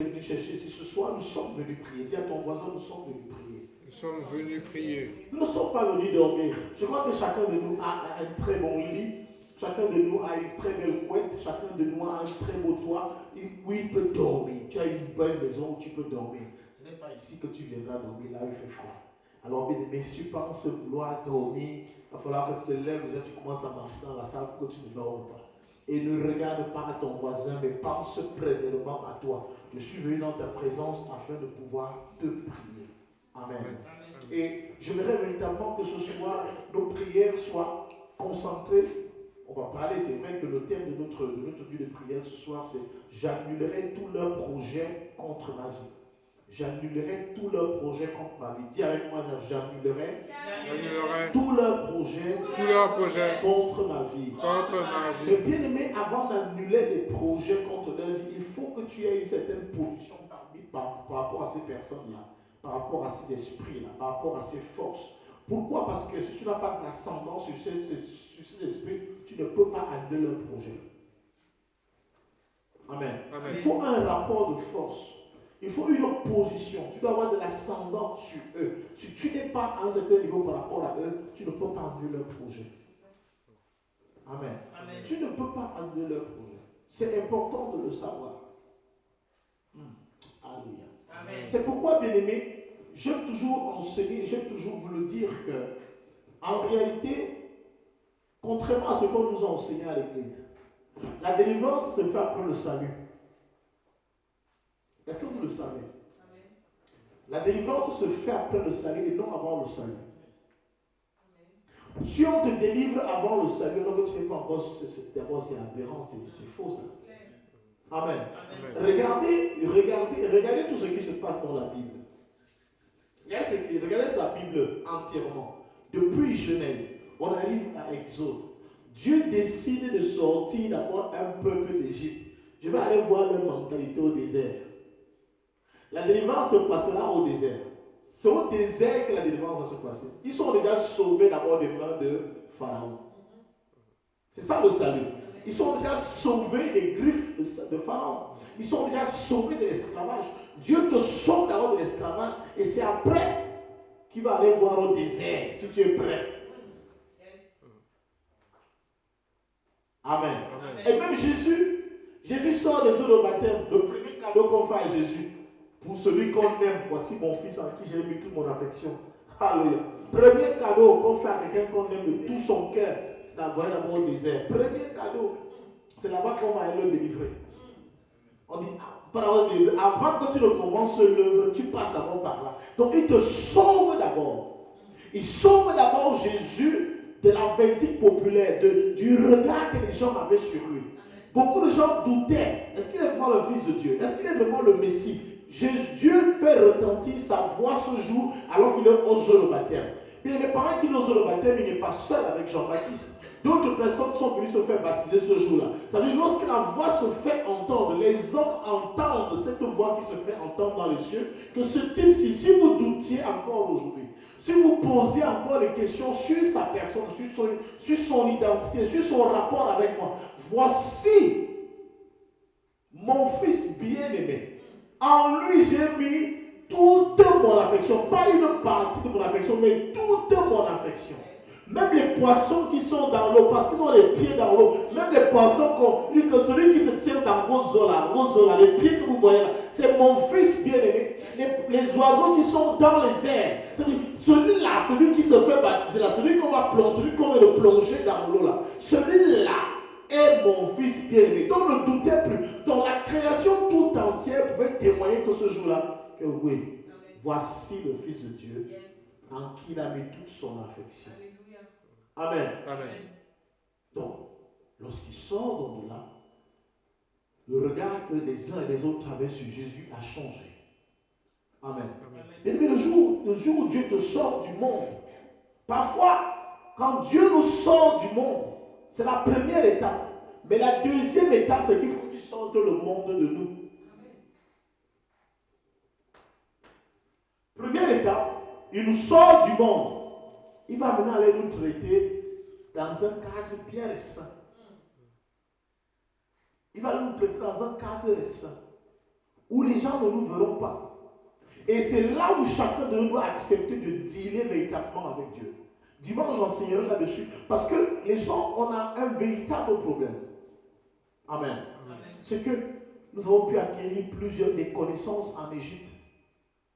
venus chercher. Si ce soir, nous sommes venus prier. Dis à ton voisin, nous sommes venus prier. Nous sommes venus prier. Nous ne sommes pas venus dormir. Je crois que chacun de nous a un très bon lit. Chacun de nous a une très belle couette. Chacun de nous a un très beau toit où il peut dormir. Tu as une belle maison où tu peux dormir. Ce n'est pas ici que tu viendras dormir, là où il fait froid. Alors, bien aimé, si tu penses vouloir dormir, il va falloir que tu te lèves, déjà tu commences à marcher dans la salle pour que tu ne dormes pas. Et ne regarde pas à ton voisin, mais pense premièrement à toi. Je suis venu dans ta présence afin de pouvoir te prier. Amen. Et j'aimerais véritablement que ce soir, nos prières soient concentrées. On va parler, c'est vrai que le thème de notre nuit de prière ce soir, c'est « J'annulerai tous leurs projets contre ma vie ». J'annulerai tous leurs projets contre ma vie. Dis avec moi, j'annulerai tous leurs projets contre ma vie. Mais bien aimé, avant d'annuler les projets contre leur vie, il faut que tu aies une certaine position par rapport à ces personnes-là, par rapport à ces esprits-là, par rapport à ces forces. Pourquoi? Parce que si tu n'as pas d'ascendant sur ces esprits, tu ne peux pas annuler leur projet. Amen. Il faut un rapport de force. Il faut une opposition. Tu dois avoir de l'ascendant sur eux. Si tu n'es pas à un certain niveau par rapport à eux, tu ne peux pas annuler leur projet. Amen. Tu ne peux pas annuler leur projet. C'est important de le savoir. Alléluia. C'est pourquoi, bien aimé, j'aime toujours enseigner, j'aime toujours vous le dire que, en réalité, contrairement à ce qu'on nous a enseigné à l'église, la délivrance se fait après le salut. Est-ce que vous le savez? Amen. La délivrance se fait après le salut et non avant le salut. Amen. Si on te délivre avant le salut, alors que tu n'es pas encore, d'abord c'est aberrant, c'est faux ça. Amen. Amen. Regardez tout ce qui se passe dans la Bible. Regardez la Bible entièrement. Depuis Genèse, on arrive à Exode. Dieu décide de sortir d'abord un peuple d'Égypte. Je vais aller voir leur mentalité au désert. La délivrance se passera au désert. C'est au désert que la délivrance va se passer. Ils sont déjà sauvés d'abord des mains de Pharaon. C'est ça le salut. Ils sont déjà sauvés des griffes de Pharaon. Ils sont déjà sauvés de l'esclavage. Dieu te sauve d'abord de l'esclavage et c'est après qu'il va aller voir au désert si tu es prêt. Amen. Amen. Et même Jésus sort des eaux de baptême. Le premier cadeau qu'on fait à Jésus, pour celui qu'on aime, voici mon fils en qui j'ai mis toute mon affection. Alléluia. Premier cadeau qu'on fait à quelqu'un qu'on aime de tout son cœur, c'est d'envoyer d'abord au désert. Premier cadeau, c'est là-bas qu'on va aller le délivrer. On dit, avant que tu ne commences l'œuvre, tu passes d'abord par là. Donc il te sauve d'abord. Il sauve d'abord Jésus de la verdict populaire, du regard que les gens avaient sur lui. Beaucoup de gens doutaient, est-ce qu'il est vraiment le Fils de Dieu? Est-ce qu'il est vraiment le Messie? Dieu fait retentir sa voix ce jour alors qu'il ose le baptême. Bien, mais pendant qu'il ose le baptême, il n'est pas seul avec Jean-Baptiste. D'autres personnes sont venues se faire baptiser ce jour-là. Ça veut dire lorsque la voix se fait entendre, les hommes entendent cette voix qui se fait entendre dans les cieux, que ce type-ci, si vous doutiez encore aujourd'hui, si vous posiez encore les questions sur sa personne, sur son identité, sur son rapport avec moi, voici mon fils bien-aimé. En lui, j'ai mis toute mon affection. Pas une partie de mon affection, mais toute mon affection. Même les poissons qui sont dans l'eau, parce qu'ils ont les pieds dans l'eau, même les poissons, celui qui se tient dans vos eaux là, les pieds que vous voyez là, c'est mon fils bien-aimé. Les oiseaux qui sont dans les airs, celui-là, celui qui se fait baptiser là, celui qu'on va plonger, celui qu'on va le plonger dans l'eau là, celui-là est mon fils bien-aimé. Donc ne doutez plus. Donc la création tout entière pouvait témoigner que ce jour-là, que oui, voici le Fils de Dieu en qui il a mis toute son affection. Amen. Amen. Donc, lorsqu'il sort de là, le regard que les uns et les autres avaient sur Jésus a changé. Amen. Et mais le jour où Dieu te sort du monde, parfois, quand Dieu nous sort du monde, c'est la première étape. Mais la deuxième étape, c'est qu'il faut qu'il sorte le monde de nous. Première étape, il nous sort du monde. Il va maintenant aller nous traiter dans un cadre bien restreint. Il va nous traiter dans un cadre restreint. où les gens ne nous verront pas. Et c'est là où chacun de nous doit accepter de dealer véritablement avec Dieu. Dimanche, j'enseignerai là-dessus. Parce que les gens, on a un véritable problème. Amen. C'est que nous avons pu acquérir des connaissances en Égypte.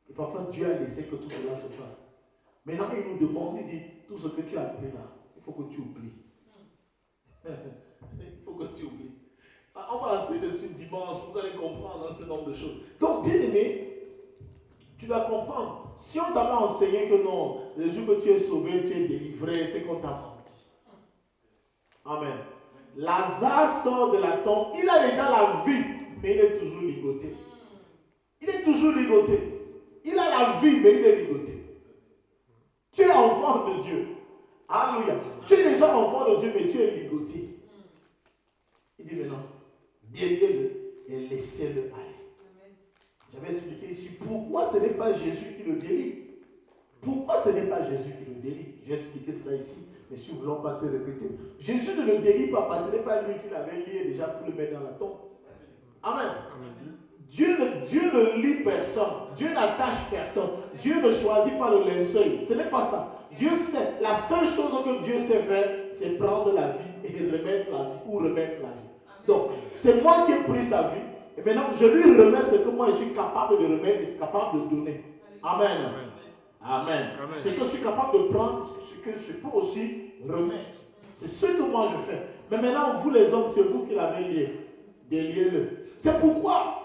Et parfois, Dieu a laissé que tout cela se fasse. Maintenant, il nous demande, il dit, tout ce que tu as appris là, il faut que tu oublies. Il faut que tu oublies. On va enseigner dessus dimanche, vous allez comprendre un certain nombre de choses. Donc, bien aimé, tu dois comprendre. Si on t'a pas enseigné que non, le jour que tu es sauvé, tu es délivré, c'est qu'on t'a menti. Amen. Lazare sort de la tombe, il a déjà la vie, mais il est toujours ligoté. Il est toujours ligoté. Il a la vie, mais il est ligoté. Tu es enfant de Dieu. Alléluia. Tu es déjà enfant de Dieu, mais tu es ligoté. Il dit maintenant, déliez-le et laissez-le aller. J'avais expliqué ici pourquoi ce n'est pas Jésus qui le délie. Pourquoi ce n'est pas Jésus qui le délie. J'ai expliqué cela ici, mais si nous voulons pas se répéter. Jésus ne le délie pas parce que ce n'est pas lui qui l'avait lié déjà pour le mettre dans la tombe. Amen. Dieu ne lie personne. Dieu n'attache personne. Dieu ne choisit pas le linceul. Ce n'est pas ça. Dieu sait. La seule chose que Dieu sait faire, c'est prendre la vie et remettre la vie ou remettre la vie. Donc, c'est moi qui ai pris sa vie. Et maintenant, je lui remets ce que moi je suis capable de remettre et capable de donner. Amen. Amen. Amen. C'est que je suis capable de prendre ce que je peux aussi remettre. C'est ce que moi je fais. Mais maintenant, vous les hommes, c'est vous qui l'avez lié. Déliez-le. C'est pourquoi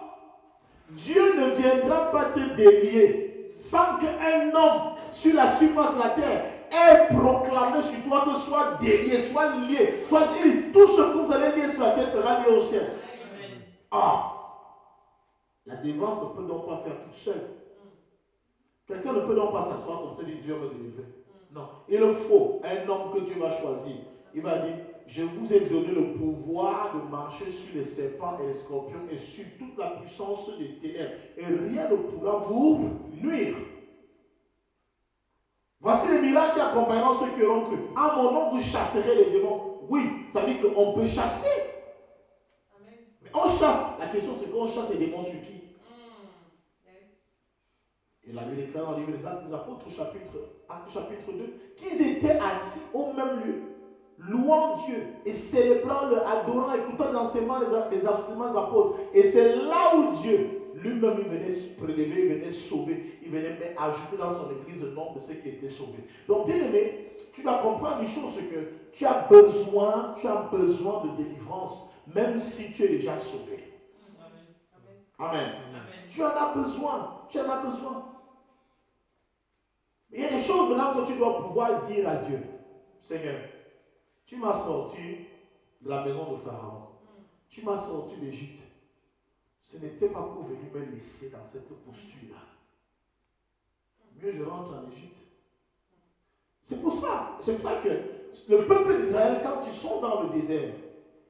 Dieu ne viendra pas te délier sans qu'un homme sur la surface de la terre ait proclamé sur toi que soit délié, soit lié, soit dit, tout ce que vous allez lier sur la terre sera lié au ciel. Ah, la délivrance ne peut donc pas faire toute seule. Quelqu'un ne peut donc pas s'asseoir comme ça et dire Dieu me délivrer. Non, il faut un homme que Dieu va choisir. Il va dire, je vous ai donné le pouvoir de marcher sur les serpents et les scorpions et sur toute la puissance des ténèbres. Et rien ne pourra vous nuire. Voici les miracles qui accompagneront ceux qui auront cru. À mon nom, vous chasserez les démons. Oui, ça veut dire qu'on peut chasser. Amen. Mais on chasse. La question, c'est qu'on chasse les démons sur qui? Et la Bible déclare dans le livre des Actes des Apôtres, chapitre 2, qu'ils étaient assis au même lieu, louant Dieu et célébrant, adorant, écoutant les enseignements des apôtres. Et c'est là où Dieu lui-même il venait prélever, il venait sauver, il venait même ajouter dans son église le nombre de ceux qui étaient sauvés. Donc, bien aimé, tu dois comprendre une chose, c'est que tu as besoin de délivrance, même si tu es déjà sauvé. Amen. Amen. Tu en as besoin. Tu en as besoin. Il y a des choses maintenant que tu dois pouvoir dire à Dieu. Seigneur, tu m'as sorti de la maison de Pharaon. Tu m'as sorti d'Égypte. Ce n'était pas pour venir me laisser dans cette posture-là. Mieux je rentre en Égypte. C'est pour ça que le peuple d'Israël, quand ils sont dans le désert,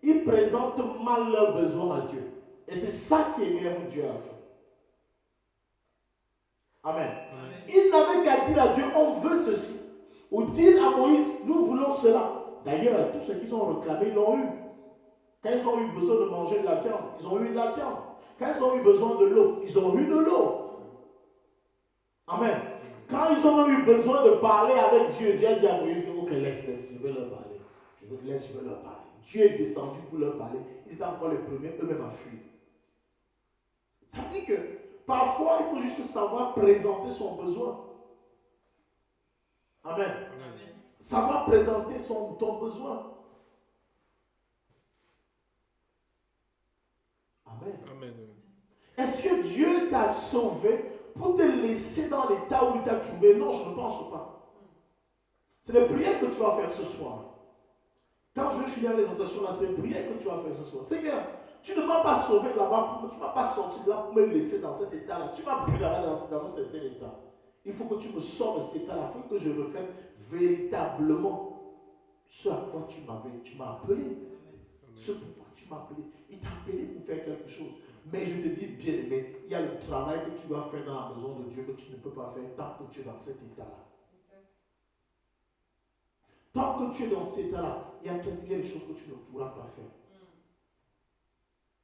ils présentent mal leurs besoins à Dieu. Et c'est ça qui énerve Dieu à la fin. Amen. Amen. Il n'avait qu'à dire à Dieu, on veut ceci. Ou dire à Moïse, nous voulons cela. D'ailleurs, tous ceux qui sont réclamés, ils l'ont eu. Quand ils ont eu besoin de manger de la viande, ils ont eu de la viande. Quand ils ont eu besoin de l'eau, ils ont eu de l'eau. Amen. Quand ils ont eu besoin de parler avec Dieu, Dieu a dit à Moïse, ok, laisse, je vais leur parler. Je vais leur parler. Dieu est descendu pour leur parler. Ils étaient encore les premiers, eux-mêmes à fuir. Ça veut dire que parfois, il faut juste savoir présenter son besoin. Amen. Amen. Savoir présenter ton besoin. Amen. Amen. Est-ce que Dieu t'a sauvé pour te laisser dans l'état où il t'a trouvé? Non, je ne pense pas. C'est les prières que tu vas faire ce soir. Quand je vais finir les exhortations là, c'est les prières que tu vas faire ce soir. Seigneur, tu ne m'as pas sauvé là-bas, tu ne m'as pas sorti de là pour me laisser dans cet état-là. Tu m'as pris là-bas dans un certain état. Il faut que tu me sors de cet état-là, afin que je reflète véritablement ce à quoi tu m'as appelé. Ce pourquoi tu m'as appelé. Il t'a appelé pour faire quelque chose. Mais je te dis, bien aimé, il y a le travail que tu dois faire dans la maison de Dieu que tu ne peux pas faire tant que tu es dans cet état-là. Tant que tu es dans cet état-là, il y a des choses que tu ne pourras pas faire.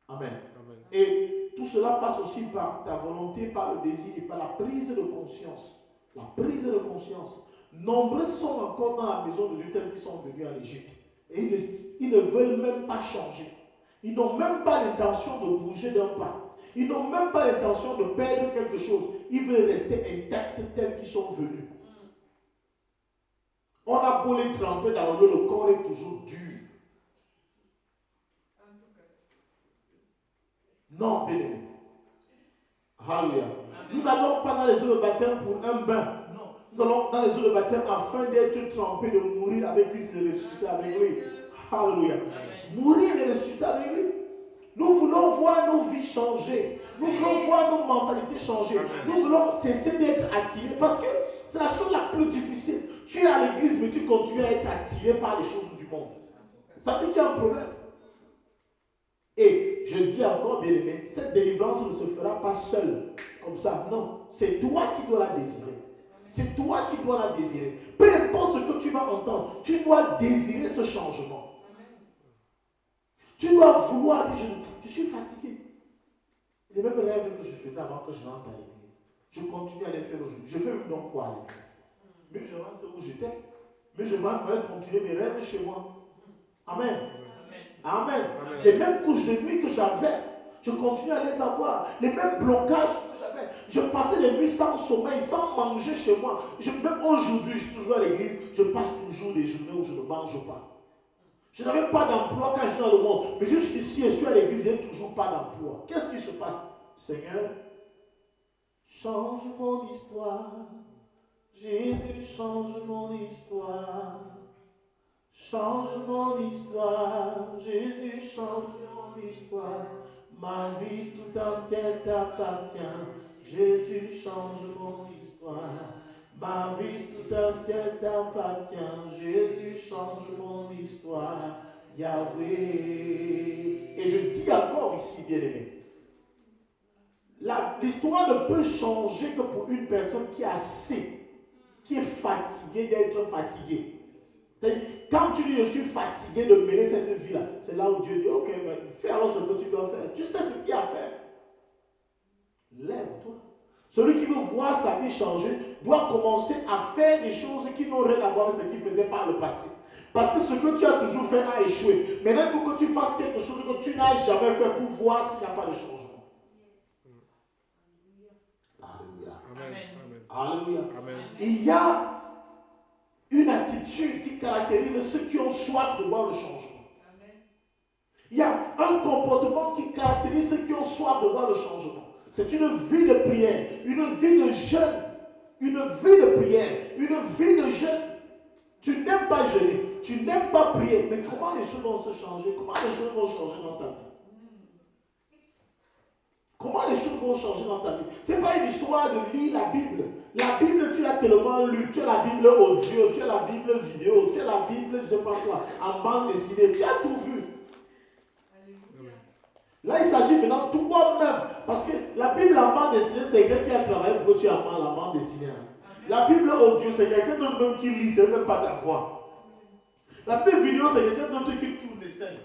Amen. Amen. Et tout cela passe aussi par ta volonté, par le désir et par la prise de conscience. La prise de conscience. Nombreux sont encore dans la maison de Dieu tels qu'ils sont venus en Égypte. Et ils ne veulent même pas changer. Ils n'ont même pas l'intention de bouger d'un pas. Ils n'ont même pas l'intention de perdre quelque chose. Ils veulent rester intacts tels qu'ils sont venus. On a beau les tremper dans l'eau, le corps est toujours dur. Non, bien aimé. Alléluia. Nous n'allons pas dans les eaux de baptême pour un bain. Non. Nous allons dans les eaux de baptême afin d'être trempés, de mourir avec Christ et de ressusciter avec lui. Alléluia. Mourir et ressusciter avec lui. Nous voulons voir nos vies changer. Nous voulons voir nos mentalités changer. Nous voulons cesser d'être attirés. Parce que c'est la chose la plus difficile. Tu es à l'église, mais tu continues à être attiré par les choses du monde. Ça veut dire qu'il y a un problème. Et je dis encore, bien aimé, cette délivrance ne se fera pas seule, comme ça. Non, c'est toi qui dois la désirer. C'est toi qui dois la désirer. Peu importe ce que tu vas entendre, tu dois désirer ce changement. Tu dois vouloir dire, je suis fatigué. Les mêmes rêves que je faisais avant que je rentre à l'église, je continue à les faire aujourd'hui. Je fais même donc quoi à l'église? Mais je rentre où j'étais. Mais je vais continuer mes rêves chez moi. Amen. Amen. Amen. Les mêmes couches de nuit que j'avais, je continue à les avoir. Les mêmes blocages que j'avais. Je passais les nuits sans sommeil, sans manger chez moi. Même aujourd'hui, je suis toujours à l'église, je passe toujours des journées où je ne mange pas. Je n'avais pas d'emploi quand je suis dans le monde. Mais jusqu'ici, je suis à l'église, je n'ai toujours pas d'emploi. Qu'est-ce qui se passe? Seigneur, change mon histoire. Jésus, change mon histoire. Change mon histoire, Jésus, change mon histoire. Ma vie tout entière t'appartient. Jésus, change mon histoire. Ma vie tout entière t'appartient. Jésus, change mon histoire. Yahweh. Et je dis encore ici, bien-aimé, l'histoire ne peut changer que pour une personne qui est assez, qui est fatiguée d'être fatiguée. Quand tu dis je suis fatigué de mener cette vie-là, c'est là où Dieu dit ok, mais fais alors ce que tu dois faire. Tu sais ce qu'il y a à faire. Lève-toi. Celui qui veut voir sa vie changer doit commencer à faire des choses qui n'ont rien à voir avec ce qu'il faisait par le passé. Parce que ce que tu as toujours fait a échoué. Maintenant, il faut que tu fasses quelque chose que tu n'as jamais fait pour voir s'il n'y a pas de changement. Alléluia. Amen. Alléluia. Amen. Il y a une attitude qui caractérise ceux qui ont soif de voir le changement. Il y a un comportement qui caractérise ceux qui ont soif de voir le changement. C'est une vie de prière, une vie de jeûne, une vie de prière, une vie de jeûne. Tu n'aimes pas jeûner, tu n'aimes pas prier, mais comment les choses vont se changer? Comment les choses vont changer dans ta vie? Comment les choses vont changer dans ta vie? Ce n'est pas une histoire de lire la Bible. La Bible, tu l'as tellement lue. Tu as la Bible audio, tu as la Bible vidéo, tu as la Bible, je ne sais pas quoi, en bande dessinée. Tu as tout vu. Là, il s'agit maintenant de toi-même. Parce que la Bible en bande dessinée, c'est quelqu'un qui a travaillé pour que tu apprends la bande dessinée. La Bible audio, c'est quelqu'un d'autre même qui lit, c'est même pas ta voix. La Bible vidéo, c'est quelqu'un d'autre qui tourne les scènes.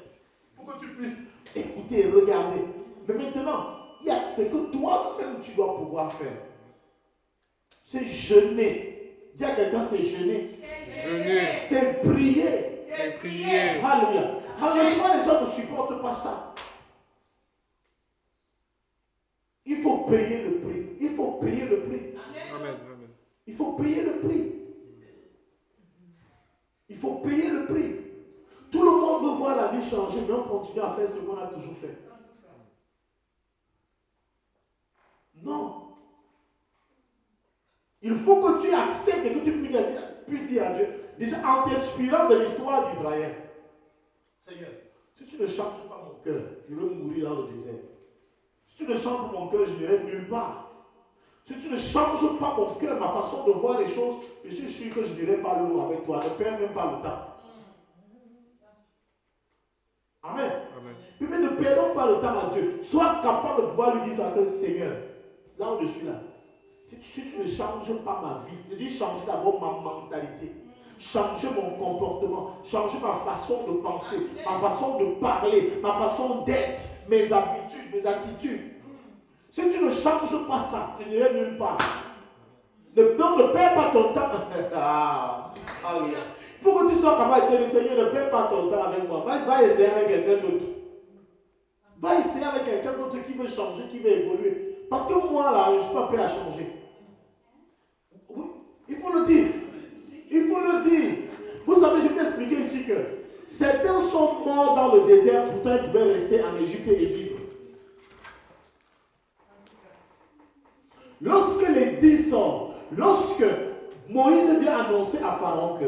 Pour que tu puisses écouter et regarder. Mais maintenant, il y a ce que toi-même tu dois pouvoir faire. C'est jeûner. Dis à quelqu'un, c'est jeûner. Jeûner. C'est prier. C'est prier. Alléluia. Malheureusement, les gens ne supportent pas ça. Il faut payer le prix. Il faut payer le prix. Amen. Il faut payer le prix. Il faut payer le prix. Tout le monde veut voir la vie changer, mais on continue à faire ce qu'on a toujours fait. Non. Il faut que tu acceptes et que tu puisses dire à Dieu, déjà en t'inspirant de l'histoire d'Israël, Seigneur, si tu ne changes pas mon cœur, je vais mourir dans le désert. Si tu ne changes pas mon cœur, je n'irai nulle part. Si tu ne changes pas mon cœur, ma façon de voir les choses, je suis sûr que je n'irai pas loin avec toi. Ne perds même pas le temps. Amen. Puis ne perdons pas le temps à Dieu. Sois capable de pouvoir lui dire à ton Seigneur, là où je suis là, si tu ne changes pas ma vie, je dis changer d'abord ma mentalité, changer mon comportement, changer ma façon de penser, ma façon de parler, ma façon d'être, mes habitudes, mes attitudes. Si tu ne changes pas ça, tu n'iras nulle part. Donc ne perds pas ton temps. Il faut que tu sois capable de dire, Seigneur, ne perds pas ton temps avec moi. Va essayer avec quelqu'un d'autre. Va essayer avec quelqu'un d'autre qui veut changer, qui veut évoluer. Parce que moi, là, je ne suis pas prêt à changer. Oui, il faut le dire. Il faut le dire. Vous savez, je vais expliquer ici que certains sont morts dans le désert, pourtant ils pouvaient rester en Égypte et vivre. Lorsque les 10 sortent, lorsque Moïse vient annoncer à Pharaon que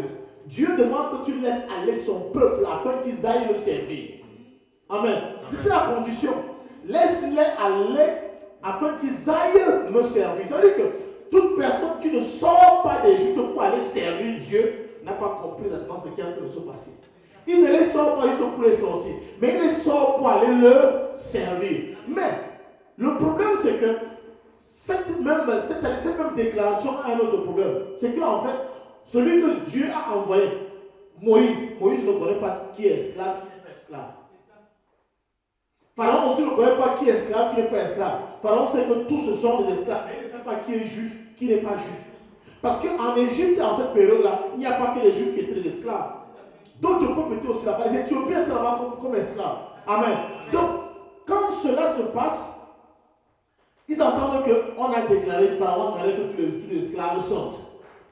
Dieu demande que tu laisses aller son peuple afin qu'ils aillent le servir. Amen. C'était la condition. Laisse-les aller afin qu'ils aillent me servir. Ça veut dire que toute personne qui ne sort pas d'Égypte pour aller servir Dieu n'a pas compris exactement ce qui est en train de se passer. Il ne les sort pas, ils sont pour les sortir. Mais il les sort pour aller le servir. Mais le problème, c'est que cette même déclaration a un autre problème. C'est qu'en fait, celui que Dieu a envoyé, Moïse ne connaît pas qui est esclave, qui n'est pas esclave. Pharaon aussi ne connaît pas qui est esclave, qui n'est pas esclave. Pharaon sait que tous ce sont des esclaves, mais il ne sait pas qui est juif, qui n'est pas juif. Parce qu'en Égypte, en cette période-là, il n'y a pas que les juifs qui étaient des esclaves. D'autres peuples étaient aussi là-bas. Les Éthiopiens étaient là-bas comme esclaves. Amen. Donc, quand cela se passe, ils entendent qu'on a déclaré, Pharaon a déclaré que tous les esclaves sortent.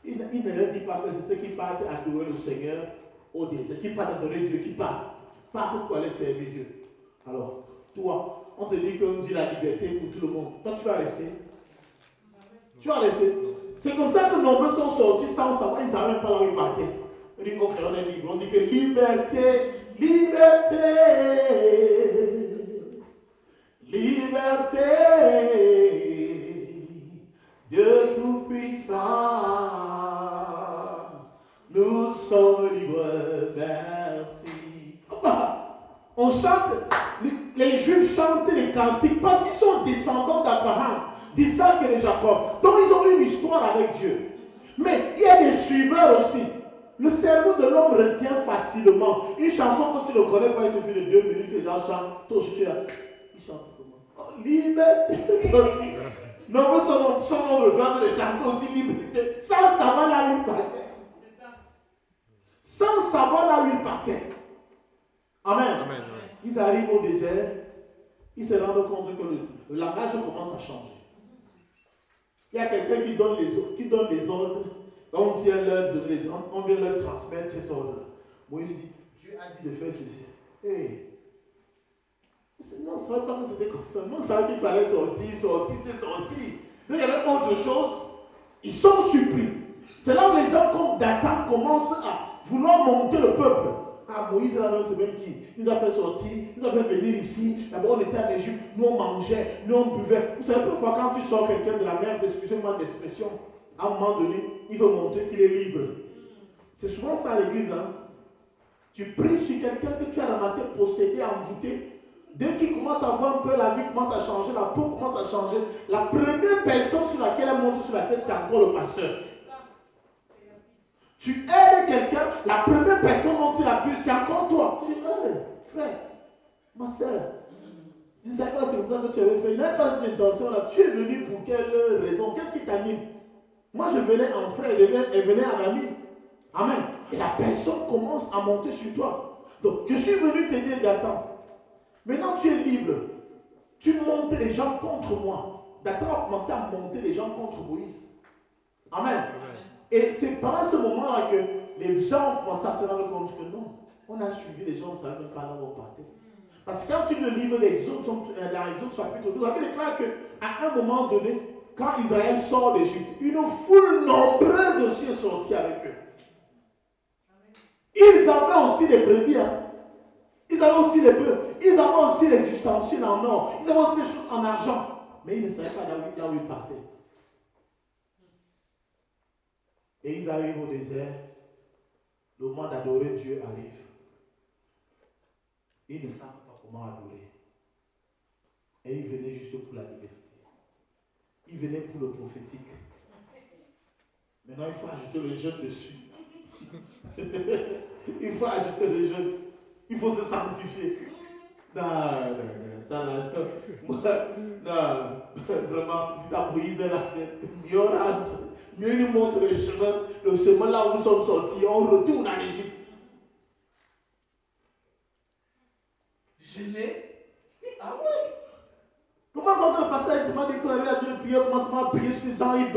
Il ne leur dit pas que c'est ceux qui partent adorer le Seigneur au désert, qui partent adorer Dieu, qui partent pour aller servir Dieu. Alors, toi, on te dit qu'on dit la liberté pour tout le monde. Toi, tu vas rester. Tu vas rester. C'est comme ça que nombreux sont sortis sans savoir, ils ne savaient même pas là où ils partaient. On dit, ok, on est libre. On dit que liberté, liberté, liberté, Dieu Tout-Puissant, nous sommes libres, merci. On chante, les Juifs chantent les cantiques parce qu'ils sont descendants d'Abraham, d'Isaac et de Jacob. Donc ils ont une histoire avec Dieu. Mais il y a des suiveurs aussi. Le cerveau de l'homme retient facilement. Une chanson que tu ne connais pas, il suffit de 2 minutes que les gens chantent. Toi aussi tu as. Ils chantent comment? Oh, liberté. Non, mais son nom regarde de chanter aussi liberté. Sans savoir là où il partait. Sans savoir là où il partait. Amen. Amen. Ils arrivent au désert. Ils se rendent compte que le langage commence à changer. Il y a quelqu'un qui donne les ordres. On vient leur transmettre ces ordres-là. Moïse dit, Dieu a dit de faire ceci. Hey. Non, on ne savait pas que c'était comme ça. Non, on savait qu'il fallait sortir, c'était sorti. Donc il y avait autre chose. Ils sont surpris. C'est là où les gens comme Dathan commencent à vouloir monter le peuple. Ah, Moïse, là, c'est même qui? Il nous a fait sortir, il nous a fait venir ici. D'abord, on était en Égypte, nous on mangeait, nous on buvait. Vous savez, parfois, quand tu sors quelqu'un de la mer, excusez-moi d'expression, à un moment donné, il veut montrer qu'il est libre. C'est souvent ça à l'église. Hein? Tu pries sur quelqu'un que tu as ramassé, possédé, envoûté. Dès qu'il commence à voir un peu, la vie commence à changer, la peau commence à changer. La première personne sur laquelle elle monte sur la tête, c'est encore le pasteur. Tu aides quelqu'un, la première personne dont tu l'appuies, c'est encore toi. Tu dis, hey, frère, ma soeur, je ne sais pas si c'est comme ça que tu avais fait. Il n'avait pas cette intention-là. Tu es venu pour quelle raison? Qu'est-ce qui t'anime? Moi, je venais en frère, elle venait en ami. Amen. Et la personne commence à monter sur toi. Donc, je suis venu t'aider Dathan. Maintenant, tu es libre. Tu montes les gens contre moi. Dathan a commencé à monter les gens contre Moïse. Amen. Amen. Et c'est pendant ce moment-là que les gens ont commencé à se rendre compte que non, on a suivi les gens, on ne savait même pas là où on partait. Parce que quand tu le livres l'Exode chapitre 12, la Bible déclare qu'à un moment donné, quand Israël sort d'Égypte, une foule nombreuse aussi est sortie avec eux. Ils avaient aussi des brebis, hein. Ils avaient aussi les bœufs, ils avaient aussi les ustensiles en or, ils avaient aussi des choses en argent. Mais ils ne savaient pas là où ils partaient. Et ils arrivent au désert, le moment d'adorer Dieu arrive. Ils ne savent pas comment adorer. Et ils venaient juste pour la liberté. Ils venaient pour le prophétique. Maintenant, il faut ajouter le jeûne dessus. Il faut ajouter le jeûne. Il faut se sanctifier. Non, ça là, non. Vraiment, dites à Moïse, là, mieux rentre, mieux nous montre le chemin là où nous sommes sortis, on retourne en Égypte. Gêné. Ah ouais. Comment quand le pasteur m'a dit qu'on avait à Dieu de prier, commencement à prier sur les gens, il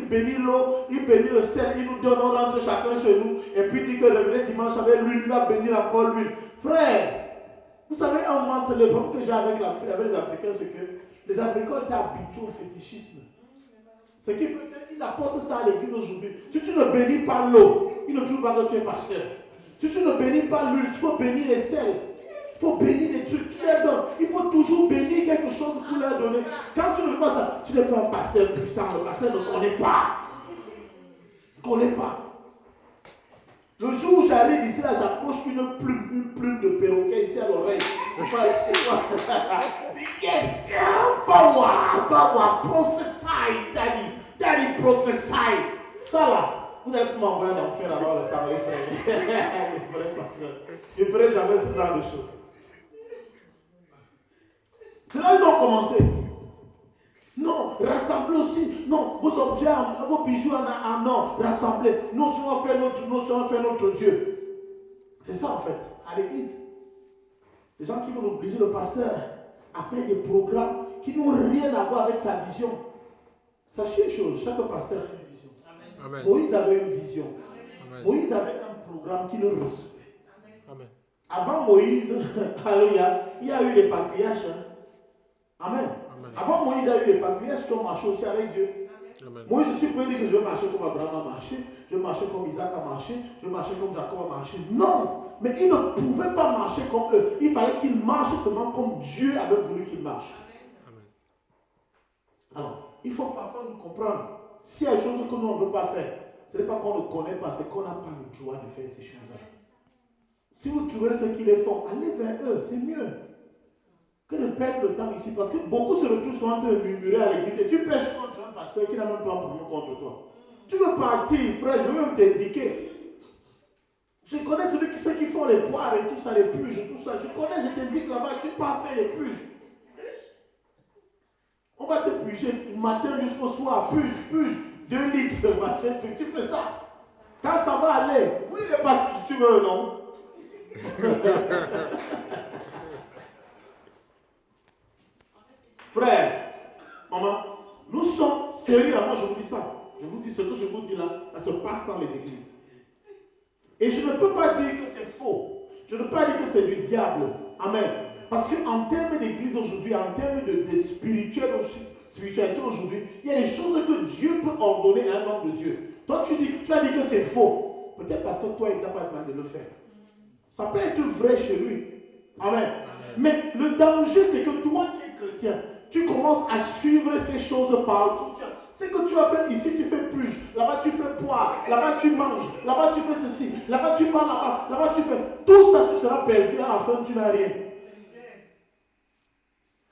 bénit l'eau, il bénit le sel, il nous donne, on rentre chacun chez nous, et puis il dit que revenez dimanche avec l'huile, il va bénir encore l'huile. Frère, vous savez, un moment, c'est le problème que j'ai avec les Africains, c'est que les Africains étaient habitués au fétichisme. Ce qui fait qu'ils apportent ça à l'église aujourd'hui. Si tu ne bénis pas l'eau, ils ne trouvent pas que tu es pasteur. Si tu ne bénis pas l'huile, tu faut bénir les sels. Il faut bénir les trucs, tu leur donnes. Il faut toujours bénir quelque chose pour leur donner. Quand tu ne fais pas ça, tu n'es pas un pasteur puissant. Le pasteur ne connaît pas. Ne connaît pas. Le jour où j'arrive ici, là, j'approche une plume de perroquet ici à l'oreille. Yes, pas moi, prophesy, daddy, prophesy. Ça là, vous n'allez pas m'envoyer en enfer avant le temps, les frères. Les vrais pasteurs. Je ne ferai jamais ce genre de choses. C'est là qu'ils ont commencé. Non, rassemblez aussi. Non, vos objets, vos bijoux en or, rassemblez. Nous serons fait notre Dieu. C'est ça en fait, à l'église. Les gens qui vont obliger le pasteur à faire des programmes qui n'ont rien à voir avec sa vision. Sachez une chose, chaque pasteur a une vision. Amen. Moïse avait une vision. Amen. Moïse avait un programme qui le recevait. Amen. Avant Moïse, alléluia, il y a eu des patriarches. Amen. Amen. Avant Moïse, il y a eu des patriarches qui ont marché aussi avec Dieu. Amen. Moïse aussi peut dire que je vais marcher comme Abraham a marché, je vais marcher comme Isaac a marché, je vais marcher comme Jacob a marché. Non, mais il ne pouvait pas marcher comme eux. Il fallait qu'il marche seulement comme Dieu avait voulu qu'il marche. Amen. Alors, il faut parfois nous comprendre. S'il y a des choses que nous ne veut pas faire, ce n'est pas qu'on ne connaît pas, c'est qu'on n'a pas le droit de faire ces choses-là. Si vous trouvez ceux qui les font, allez vers eux, c'est mieux que de perdre le temps ici. Parce que beaucoup se retrouvent souvent en train de murmurer à l'église et tu pêches contre un pasteur qui n'a même pas un problème contre toi. Tu veux partir, frère, je veux même t'indiquer. Je connais ceux qui font les poires et tout ça, les puges, tout ça. Je connais, je t'indique là-bas, tu pars faire les puges. On va te puger du matin jusqu'au soir, puge, 2 litres de machin, tu fais ça. Quand ça va aller, oui, le pasteur, tu veux, non? Frère, maman, nous sommes sérieux, moi je vous dis ça. Je vous dis ce que je vous dis là, ça se passe dans les églises. Et je ne peux pas dire que c'est faux. Je ne peux pas dire que c'est du diable. Amen. Parce qu'en termes d'église aujourd'hui, en termes de spiritualité aujourd'hui, il y a des choses que Dieu peut ordonner à un homme de Dieu. Toi, tu as dit que c'est faux. Peut-être parce que toi, il n'a pas demandé de le faire. Ça peut être vrai chez lui. Amen. Mais le danger, c'est que toi qui es chrétien, tu commences à suivre ces choses partout. C'est que tu as fait ici, tu fais puge, là-bas tu fais poire, là-bas tu manges, là-bas tu fais ceci, là-bas tu vas là-bas, là-bas tu fais. Tout ça, tu seras perdu, à la fin tu n'as rien.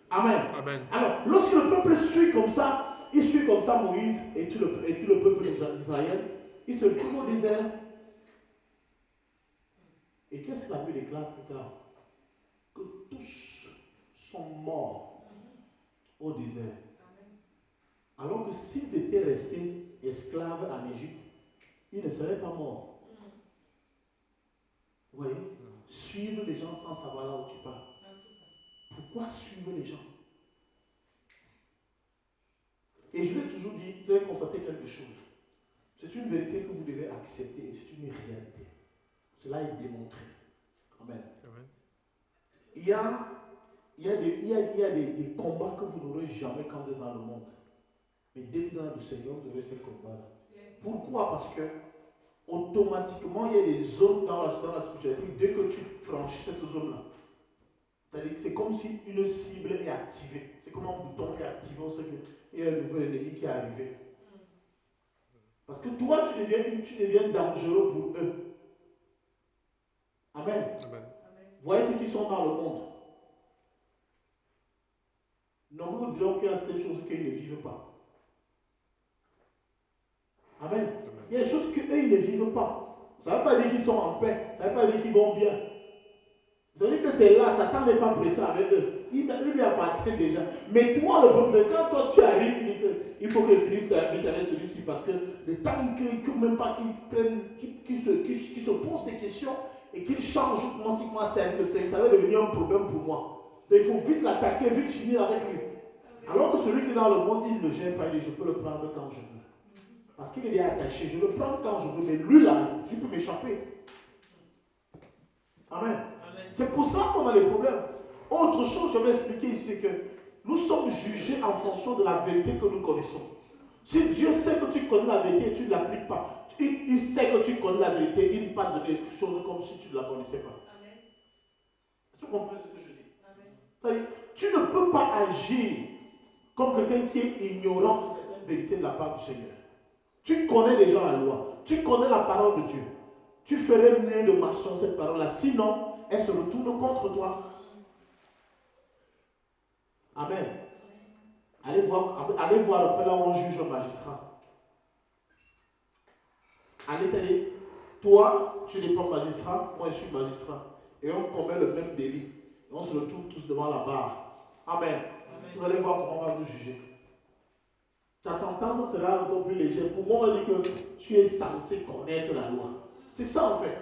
Amen. Amen. Alors, lorsque le peuple suit comme ça, il suit comme ça Moïse et tout le peuple d'Israël, il se trouve au désert. Et qu'est-ce que la Bible déclare plus tard? Que tous sont morts au désert. Alors que s'ils étaient restés esclaves en Égypte, ils ne seraient pas morts. Vous voyez? Suivre les gens sans savoir là où tu pars. Pourquoi suivre les gens? Et je l'ai toujours dit, vous avez constaté quelque chose. C'est une vérité que vous devez accepter, c'est une réalité. Cela est démontré. Amen. Amen. Il y a des combats que vous n'aurez jamais quand vous êtes dans le monde. Mais dès que vous êtes dans le Seigneur, vous aurez ces combats-là. Pourquoi? Parce que automatiquement, il y a des zones dans la spiritualité. Dès que tu franchis cette zone-là, c'est-à-dire que c'est comme si une cible est activée. C'est comme un bouton qui est activé. On sait qu'il y a un nouvel ennemi qui est arrivé. Parce que toi, tu deviens dangereux pour eux. Amen. Amen. Voyez ceux qui sont dans le monde. Non, nous dirons qu'il y a ces choses qu'ils ne vivent pas. Amen. Amen. Il y a des choses qu'eux, ils ne vivent pas. Ça ne veut pas dire qu'ils sont en paix. Ça ne veut pas dire qu'ils vont bien. C'est-à-dire que c'est là, Satan n'est pas pressé avec eux. Il lui appartient déjà. Mais toi, le problème, c'est quand toi tu arrives, il faut que je finisse avec celui-ci parce que le temps que même pas qu'il se pose des questions et qu'il change comment c'est moi servir le Seigneur, ça va devenir un problème pour moi. Donc il faut vite l'attaquer, vite finir avec lui. Alors que celui qui est dans le monde, il ne le gêne pas, il dit je peux le prendre quand je veux. Parce qu'il est attaché, je le prends quand je veux, mais lui là, je peux m'échapper. Amen. C'est pour ça qu'on a les problèmes. Autre chose, je vais expliquer ici, c'est que nous sommes jugés en fonction de la vérité que nous connaissons. Si Dieu sait que tu connais la vérité et tu ne l'appliques pas, il sait que tu connais la vérité, il ne va pas donner des choses comme si tu ne la connaissais pas. Est-ce que vous comprenez ce que je dis? C'est-à-dire, tu ne peux pas agir comme quelqu'un qui est ignorant de certaines vérités de la part du Seigneur. Tu connais déjà la loi, tu connais la parole de Dieu. Tu ferais mieux de marcher sur cette parole-là, sinon elle se retourne contre toi. Amen. Allez voir un peu là où on juge un magistrat. Allez, toi, tu n'es pas magistrat, moi je suis magistrat. Et on commet le même délit. Et on se retrouve tous devant la barre. Amen. Vous allez voir comment on va nous juger. Ta sentence sera encore plus légère. Pour moi, on va dire que tu es censé connaître la loi. C'est ça en fait.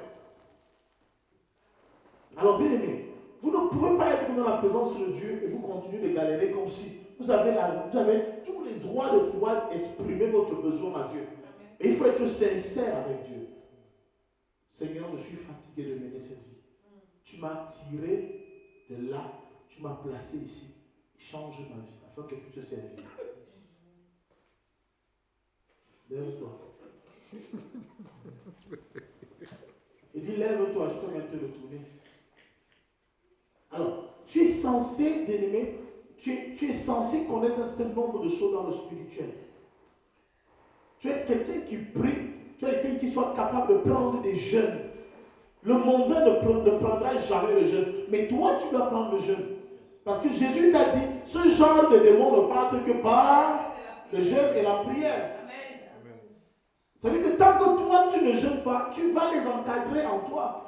Alors, bien aimé, vous ne pouvez pas être dans la présence de Dieu et vous continuez de galérer comme si vous avez tous les droits de pouvoir exprimer votre besoin à Dieu. Et il faut être sincère avec Dieu. Seigneur, je suis fatigué de mener cette vie. Tu m'as tiré de là, tu m'as placé ici. Change ma vie afin que je puisse te servir. Lève-toi. Il dit, lève-toi, je peux même te retourner. Alors, tu es censé, bien-aimé, tu es censé connaître un certain nombre de choses dans le spirituel. Tu es quelqu'un qui prie, tu es quelqu'un qui soit capable de prendre des jeûnes. Le mondain ne prendra jamais le jeûne, mais toi, tu dois prendre le jeûne. Parce que Jésus t'a dit, ce genre de démons ne partent que par le jeûne et la prière. Ça veut dire que tant que toi, tu ne jeûnes pas, tu vas les encadrer en toi.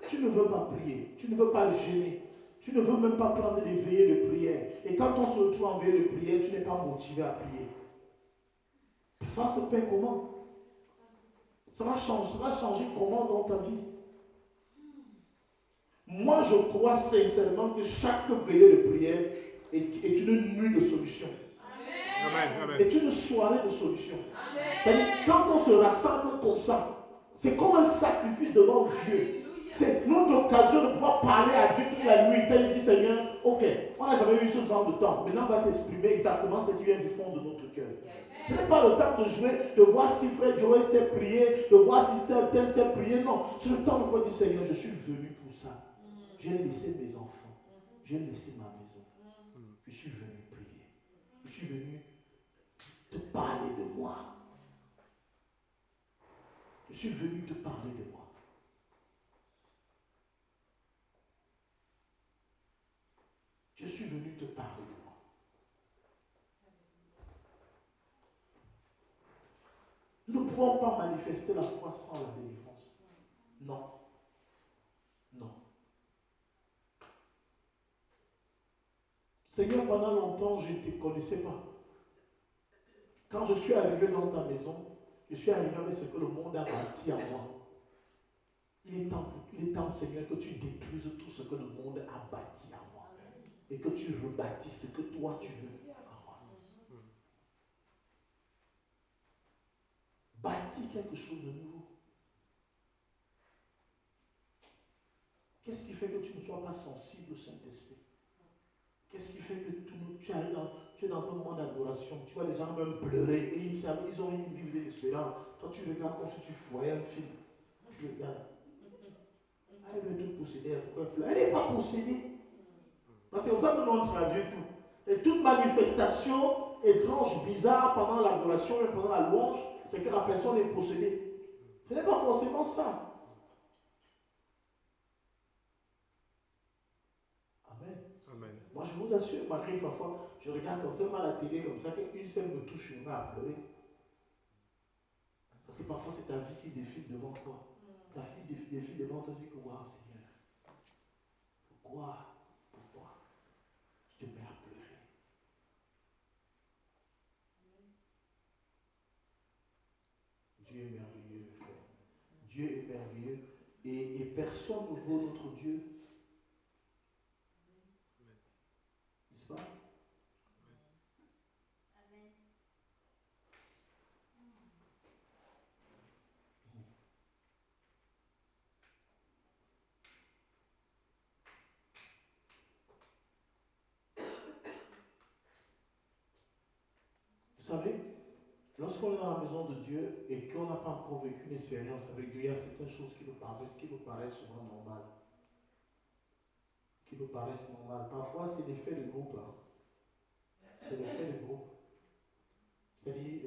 Tu ne veux pas prier, tu ne veux pas jeûner, tu ne veux même pas prendre des veillées de prière. Et quand on se retrouve en veillée de prière, tu n'es pas motivé à prier. Ça va se faire comment? Ça va changer comment dans ta vie? Moi, je crois sincèrement que chaque veillée de prière est une nuit de solution. Amen. Est une soirée de solution. C'est-à-dire, quand on se rassemble comme ça, c'est comme un sacrifice devant Dieu. C'est notre occasion de pouvoir parler à Dieu toute la nuit. Il dit, Seigneur, ok, on n'a jamais eu ce genre de temps. Maintenant, on va t'exprimer exactement ce qui vient du fond de notre cœur. Ce n'est pas le temps de jouer, de voir si frère Joël sait prier, de voir si tel sait prier. Non, c'est le temps de pouvoir dire, Seigneur, je suis venu pour ça. J'ai laissé mes enfants. J'ai laissé ma maison. Je suis venu prier. Je suis venu te parler de moi. Je suis venu te parler de moi. Je suis venu te parler de moi. Nous ne pouvons pas manifester la foi sans la délivrance. Non. Non. Seigneur, pendant longtemps, je ne te connaissais pas. Quand je suis arrivé dans ta maison, je suis arrivé avec ce que le monde a bâti en moi. Il est temps, Seigneur, que tu détruises tout ce que le monde a bâti en moi. Et que tu rebâtisses ce que toi tu veux en moi. Bâtis quelque chose de nouveau. Qu'est-ce qui fait que tu ne sois pas sensible au Saint-Esprit? Qu'est-ce qui fait que tu es dans un moment d'adoration? Tu vois les gens même pleurer et ils ont une vie d'espérance. Toi, tu regardes comme si tu voyais un film. Tu regardes. Elle veut te posséder. Elle n'est pas possédée. Parce que c'est comme ça que nous on traduit tout. Et toute manifestation étrange, bizarre pendant l'adoration et pendant la louange, c'est que la personne est possédée. Ce n'est pas forcément ça. Moi, je vous assure, malgré parfois, je regarde comme ça, à la télé, comme ça, qu'une seule me touche, je me mets à pleurer. Parce que parfois, c'est ta vie qui défile devant toi. Ta vie défile devant toi, tu dis que, waouh, Seigneur, pourquoi tu te mets à pleurer? Dieu est merveilleux, mes frères. Dieu est merveilleux. Et personne ne vaut notre Dieu. N'est-ce pas? Vous savez, lorsqu'on est dans la maison de Dieu et qu'on n'a pas encore vécu une expérience avec Dieu, il y a certaines choses qui nous paraissent souvent normales. Qui nous paraissent normales. Parfois, c'est l'effet de groupe. Hein. C'est l'effet de groupe. C'est-à-dire,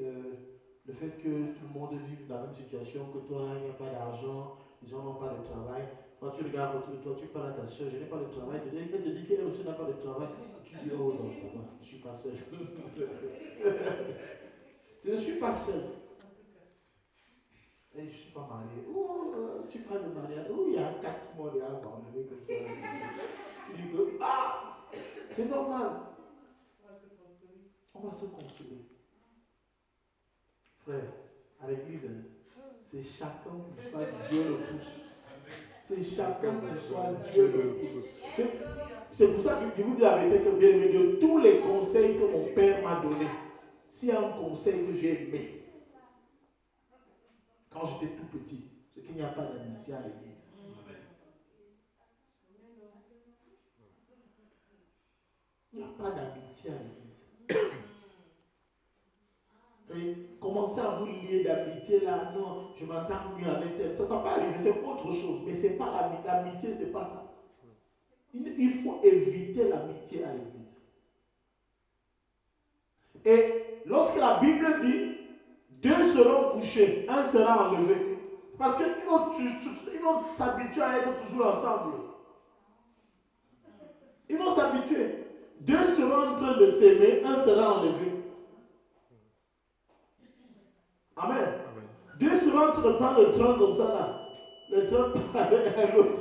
le fait que tout le monde vive la même situation, que toi, il n'y a pas d'argent, les gens n'ont pas de travail. Quand tu regardes autour de toi, tu parles à ta soeur, je n'ai pas de travail. Elle te dit qu'elle aussi n'a pas de travail. Tu dis, oh non, ça va, je ne suis pas seul. Je ne suis pas seul. Et je ne suis pas marié. Oh, tu parles de mariage. Oh, il y a un cas qui m'a abandonné comme ça. Tu dis que, ah, c'est normal. On va se consoler. Frère, à l'église, c'est chacun pour soi, Dieu le pousse. C'est chacun pour soi, Dieu le pousse. C'est pour ça que je vous dis la vérité que, bien aimé Dieu, tous les conseils que mon père m'a donnés, s'il y a un conseil que j'ai aimé, quand j'étais tout petit, c'est qu'il n'y a pas d'amitié à l'église. Il n'y a pas d'amitié à l'église. Et commencez à vous lier d'amitié là, non, je m'entends mieux avec elle. Ça ne va pas arriver, c'est autre chose. Mais c'est pas l'amitié, c'est pas ça. Il faut éviter l'amitié à l'église. Et lorsque la Bible dit, deux seront couchés, un sera enlevé. Parce qu'ils vont s'habituer à être toujours ensemble. Ils vont s'habituer. Deux seront en train de s'aimer, un sera enlevé. Amen. Deux seront en train de prendre le train comme ça là. Le train avec l'autre.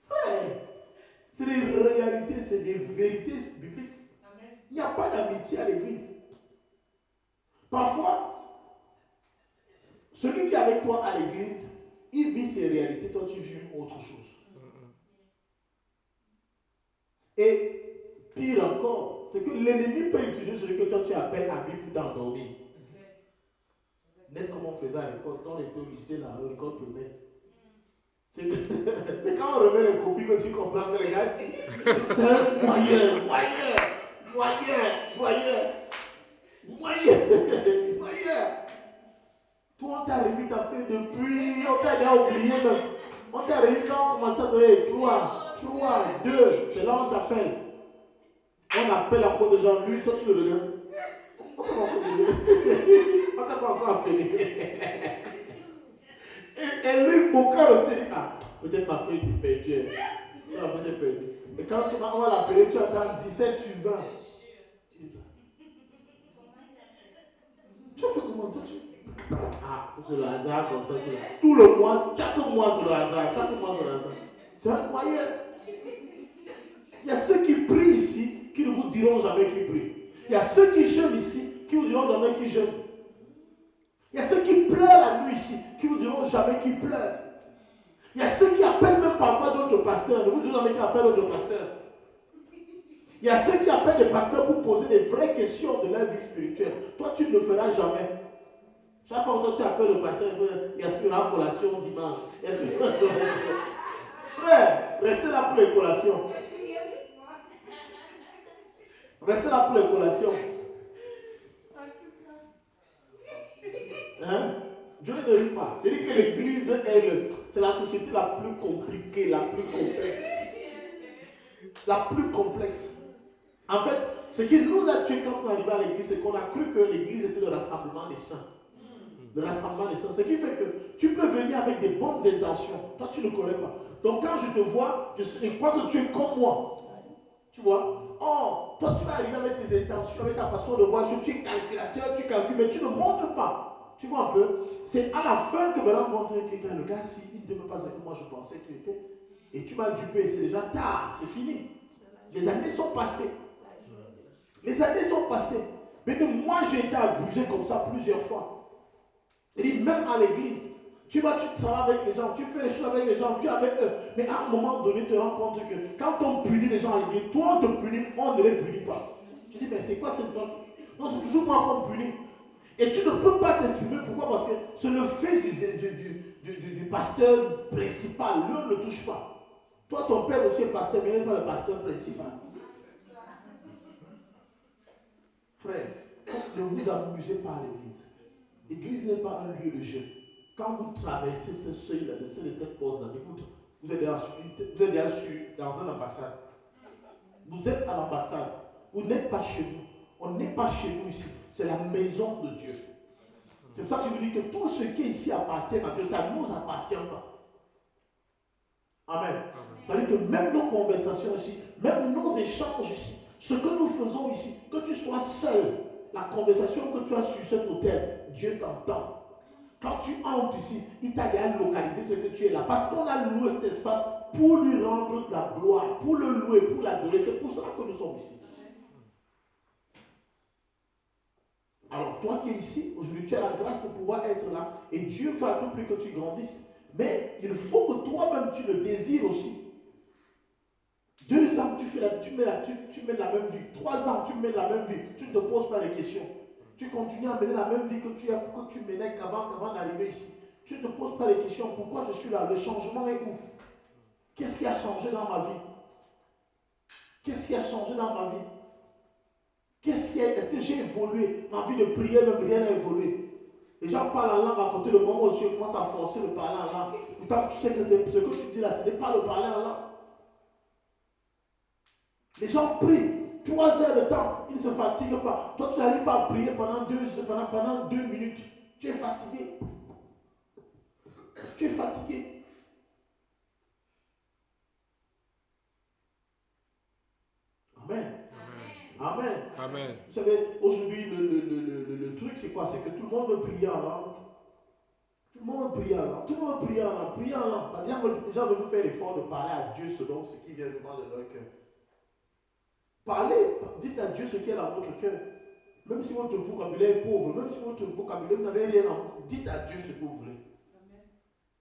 Frère, c'est des réalités, c'est des vérités bibliques. Il n'y a pas d'amitié à l'église. Parfois, celui qui est avec toi à l'église, il vit ses réalités, toi tu vis autre chose. Et pire encore, c'est que l'ennemi peut utiliser celui que toi tu appelles ami pour t'endormir. Net comme on faisait à l'école, quand on était au lycée, là, à l'école primaire. C'est quand on remet les copies que tu comprends que les gars, c'est un moyen. Toi, on t'a remis ta feuille depuis, on t'a déjà oublié même. On t'a remis quand on commence à donner 3, 2, c'est là on t'appelle. On appelle encore des gens, lui, toi tu le regardes. On t'a pas encore appelé. Et lui, mon cœur aussi dit, ah, peut-être ma feuille est perdue. Ma feuille est perdue. Et quand on va l'appeler, tu attends 17 sur 20. Tu fais comment toi tu... Ah, c'est le hasard comme ça, c'est là. Tout le mois, chaque mois c'est le hasard, C'est un moyen. Il y a ceux qui prient ici qui ne vous diront jamais qu'ils prient. Il y a ceux qui jeûnent ici qui ne vous diront jamais qu'ils jeûnent. Il y a ceux qui pleurent la nuit ici qui ne vous diront jamais qu'ils pleurent. Il y a ceux qui appellent même parfois d'autres pasteurs, ne vous diront jamais qu'ils appellent d'autres pasteurs. Il y a ceux qui appellent des pasteurs pour poser des vraies questions de leur vie spirituelle. Toi, tu ne le feras jamais. Chaque fois que tu appelles le pasteur, il y a une collation dimanche. Frère, restez là pour les collations. Restez là pour les collations. Hein? Dieu ne rit pas. Il dit que l'église c'est la société la plus compliquée, la plus complexe. La plus complexe. En fait, ce qui nous a tués quand on est arrivé à l'église, c'est qu'on a cru que l'église était le rassemblement des saints. Le rassemblement des saints. Ce qui fait que tu peux venir avec des bonnes intentions. Toi, tu ne connais pas. Donc, quand je te vois, je crois que tu es comme moi. Tu vois? Oh, toi tu vas arriver avec tes intentions, avec ta façon de voir, tu es calculateur, tu calcules, mais tu ne montres pas. Tu vois un peu? C'est à la fin que me rencontre quelqu'un, le gars, s'il ne te met pas ce que moi je pensais qu'il était, et tu m'as dupé, c'est déjà tard, c'est fini. Les années sont passées. Les années sont passées. Mais moi j'ai été abusé comme ça plusieurs fois. Et dit, même à l'église, tu travailles avec les gens, tu fais les choses avec les gens, tu es avec eux. Mais à un moment donné, tu te rends compte que quand on punit les gens à l'église, toi on te punit, on ne les punit pas. Tu dis, mais c'est quoi cette chose? Non, c'est toujours moi qu'on punit. Et tu ne peux pas t'exprimer. Pourquoi? Parce que c'est le fait du pasteur principal. L'un ne le touche pas. Toi, ton père aussi est pasteur, mais il n'est pas le pasteur principal. Frère, ne vous amusez pas à l'église. L'église n'est pas un lieu de jeu. Quand vous traversez ce seuil-là, de cette porte-là, écoute, vous êtes déjà dans une ambassade. Vous êtes à l'ambassade. Vous n'êtes pas chez vous. On n'est pas chez nous ici. C'est la maison de Dieu. C'est pour ça que je vous dis que tout ce qui est ici appartient à Dieu. Ça ne nous appartient pas. Amen. Ça veut dire que même nos conversations ici, même nos échanges ici, ce que nous faisons ici, que tu sois seul, la conversation que tu as sur cet hôtel, Dieu t'entend. Quand tu entres ici, il t'a déjà localisé ce que tu es là. Parce qu'on a loué cet espace pour lui rendre de la gloire, pour le louer, pour l'adorer. C'est pour cela que nous sommes ici. Alors, toi qui es ici, aujourd'hui, tu as la grâce de pouvoir être là. Et Dieu fait à tout prix que tu grandisses. Mais il faut que toi-même, tu le désires aussi. 2 ans, tu mets la même vie. 3 ans, tu mets la même vie. Tu ne te poses pas les questions. Tu continues à mener la même vie que tu menais avant d'arriver ici. Tu ne te poses pas les questions. Pourquoi je suis là? Le changement est où? Qu'est-ce qui a changé dans ma vie? Qu'est-ce qui a changé dans ma vie? Est-ce que j'ai évolué? Ma vie de prière, même rien n'a évolué. Les gens parlent en langue à côté, le moment où je commence à forcer le parler en langue. Pourtant, tu sais que ce que tu dis là, ce n'est pas le parler en langue. Les gens prient 3 heures de temps, ils ne se fatiguent pas. Toi, tu n'arrives pas à prier pendant 2 minutes. Tu es fatigué. Tu es fatigué. Amen. Amen. Amen. Vous savez, aujourd'hui, le truc, c'est quoi? C'est que tout le monde veut prier en langue. Tout le monde veut prier en langue. Tout le monde veut prier en langue. Prier en langue. Les gens veulent faire l'effort de parler à Dieu selon ce qui vient de leur cœur. Parlez, dites à Dieu ce qui est dans votre cœur. Même si votre vocabulaire est pauvre, même si votre vocabulaire, vous n'avez rien en vous, dites à Dieu ce que vous voulez.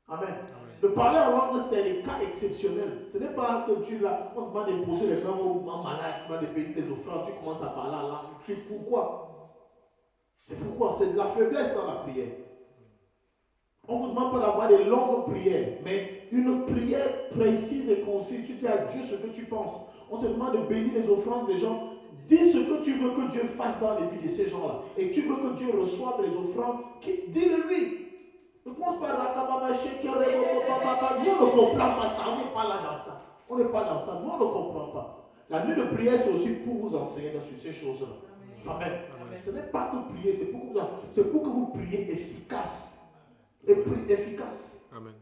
Amen. Amen. De parler en langue, c'est les cas exceptionnels. Ce n'est pas que tu là, on te demande d'imposer les mains au malade, on te demande de payer les offrandes, tu commences à parler en langue. C'est pourquoi? C'est pourquoi? C'est de la faiblesse dans la prière. On ne vous demande pas d'avoir des longues prières, mais une prière précise et concise. Tu dis à Dieu ce que tu penses. On te demande de bénir les offrandes des gens. Dis ce que tu veux que Dieu fasse dans les vies de ces gens-là. Et tu veux que Dieu reçoive les offrandes. Dis-le-lui. Ne commence pas à rakabamaché, nous ne comprenons pas ça. On n'est pas là dans ça. On n'est pas dans ça. Nous, on ne comprend pas. La nuit de prière, c'est aussi pour vous enseigner sur ces choses-là. Amen. Amen. Ce n'est pas que prier, c'est pour que vous priez efficace. Et priez efficace. Amen.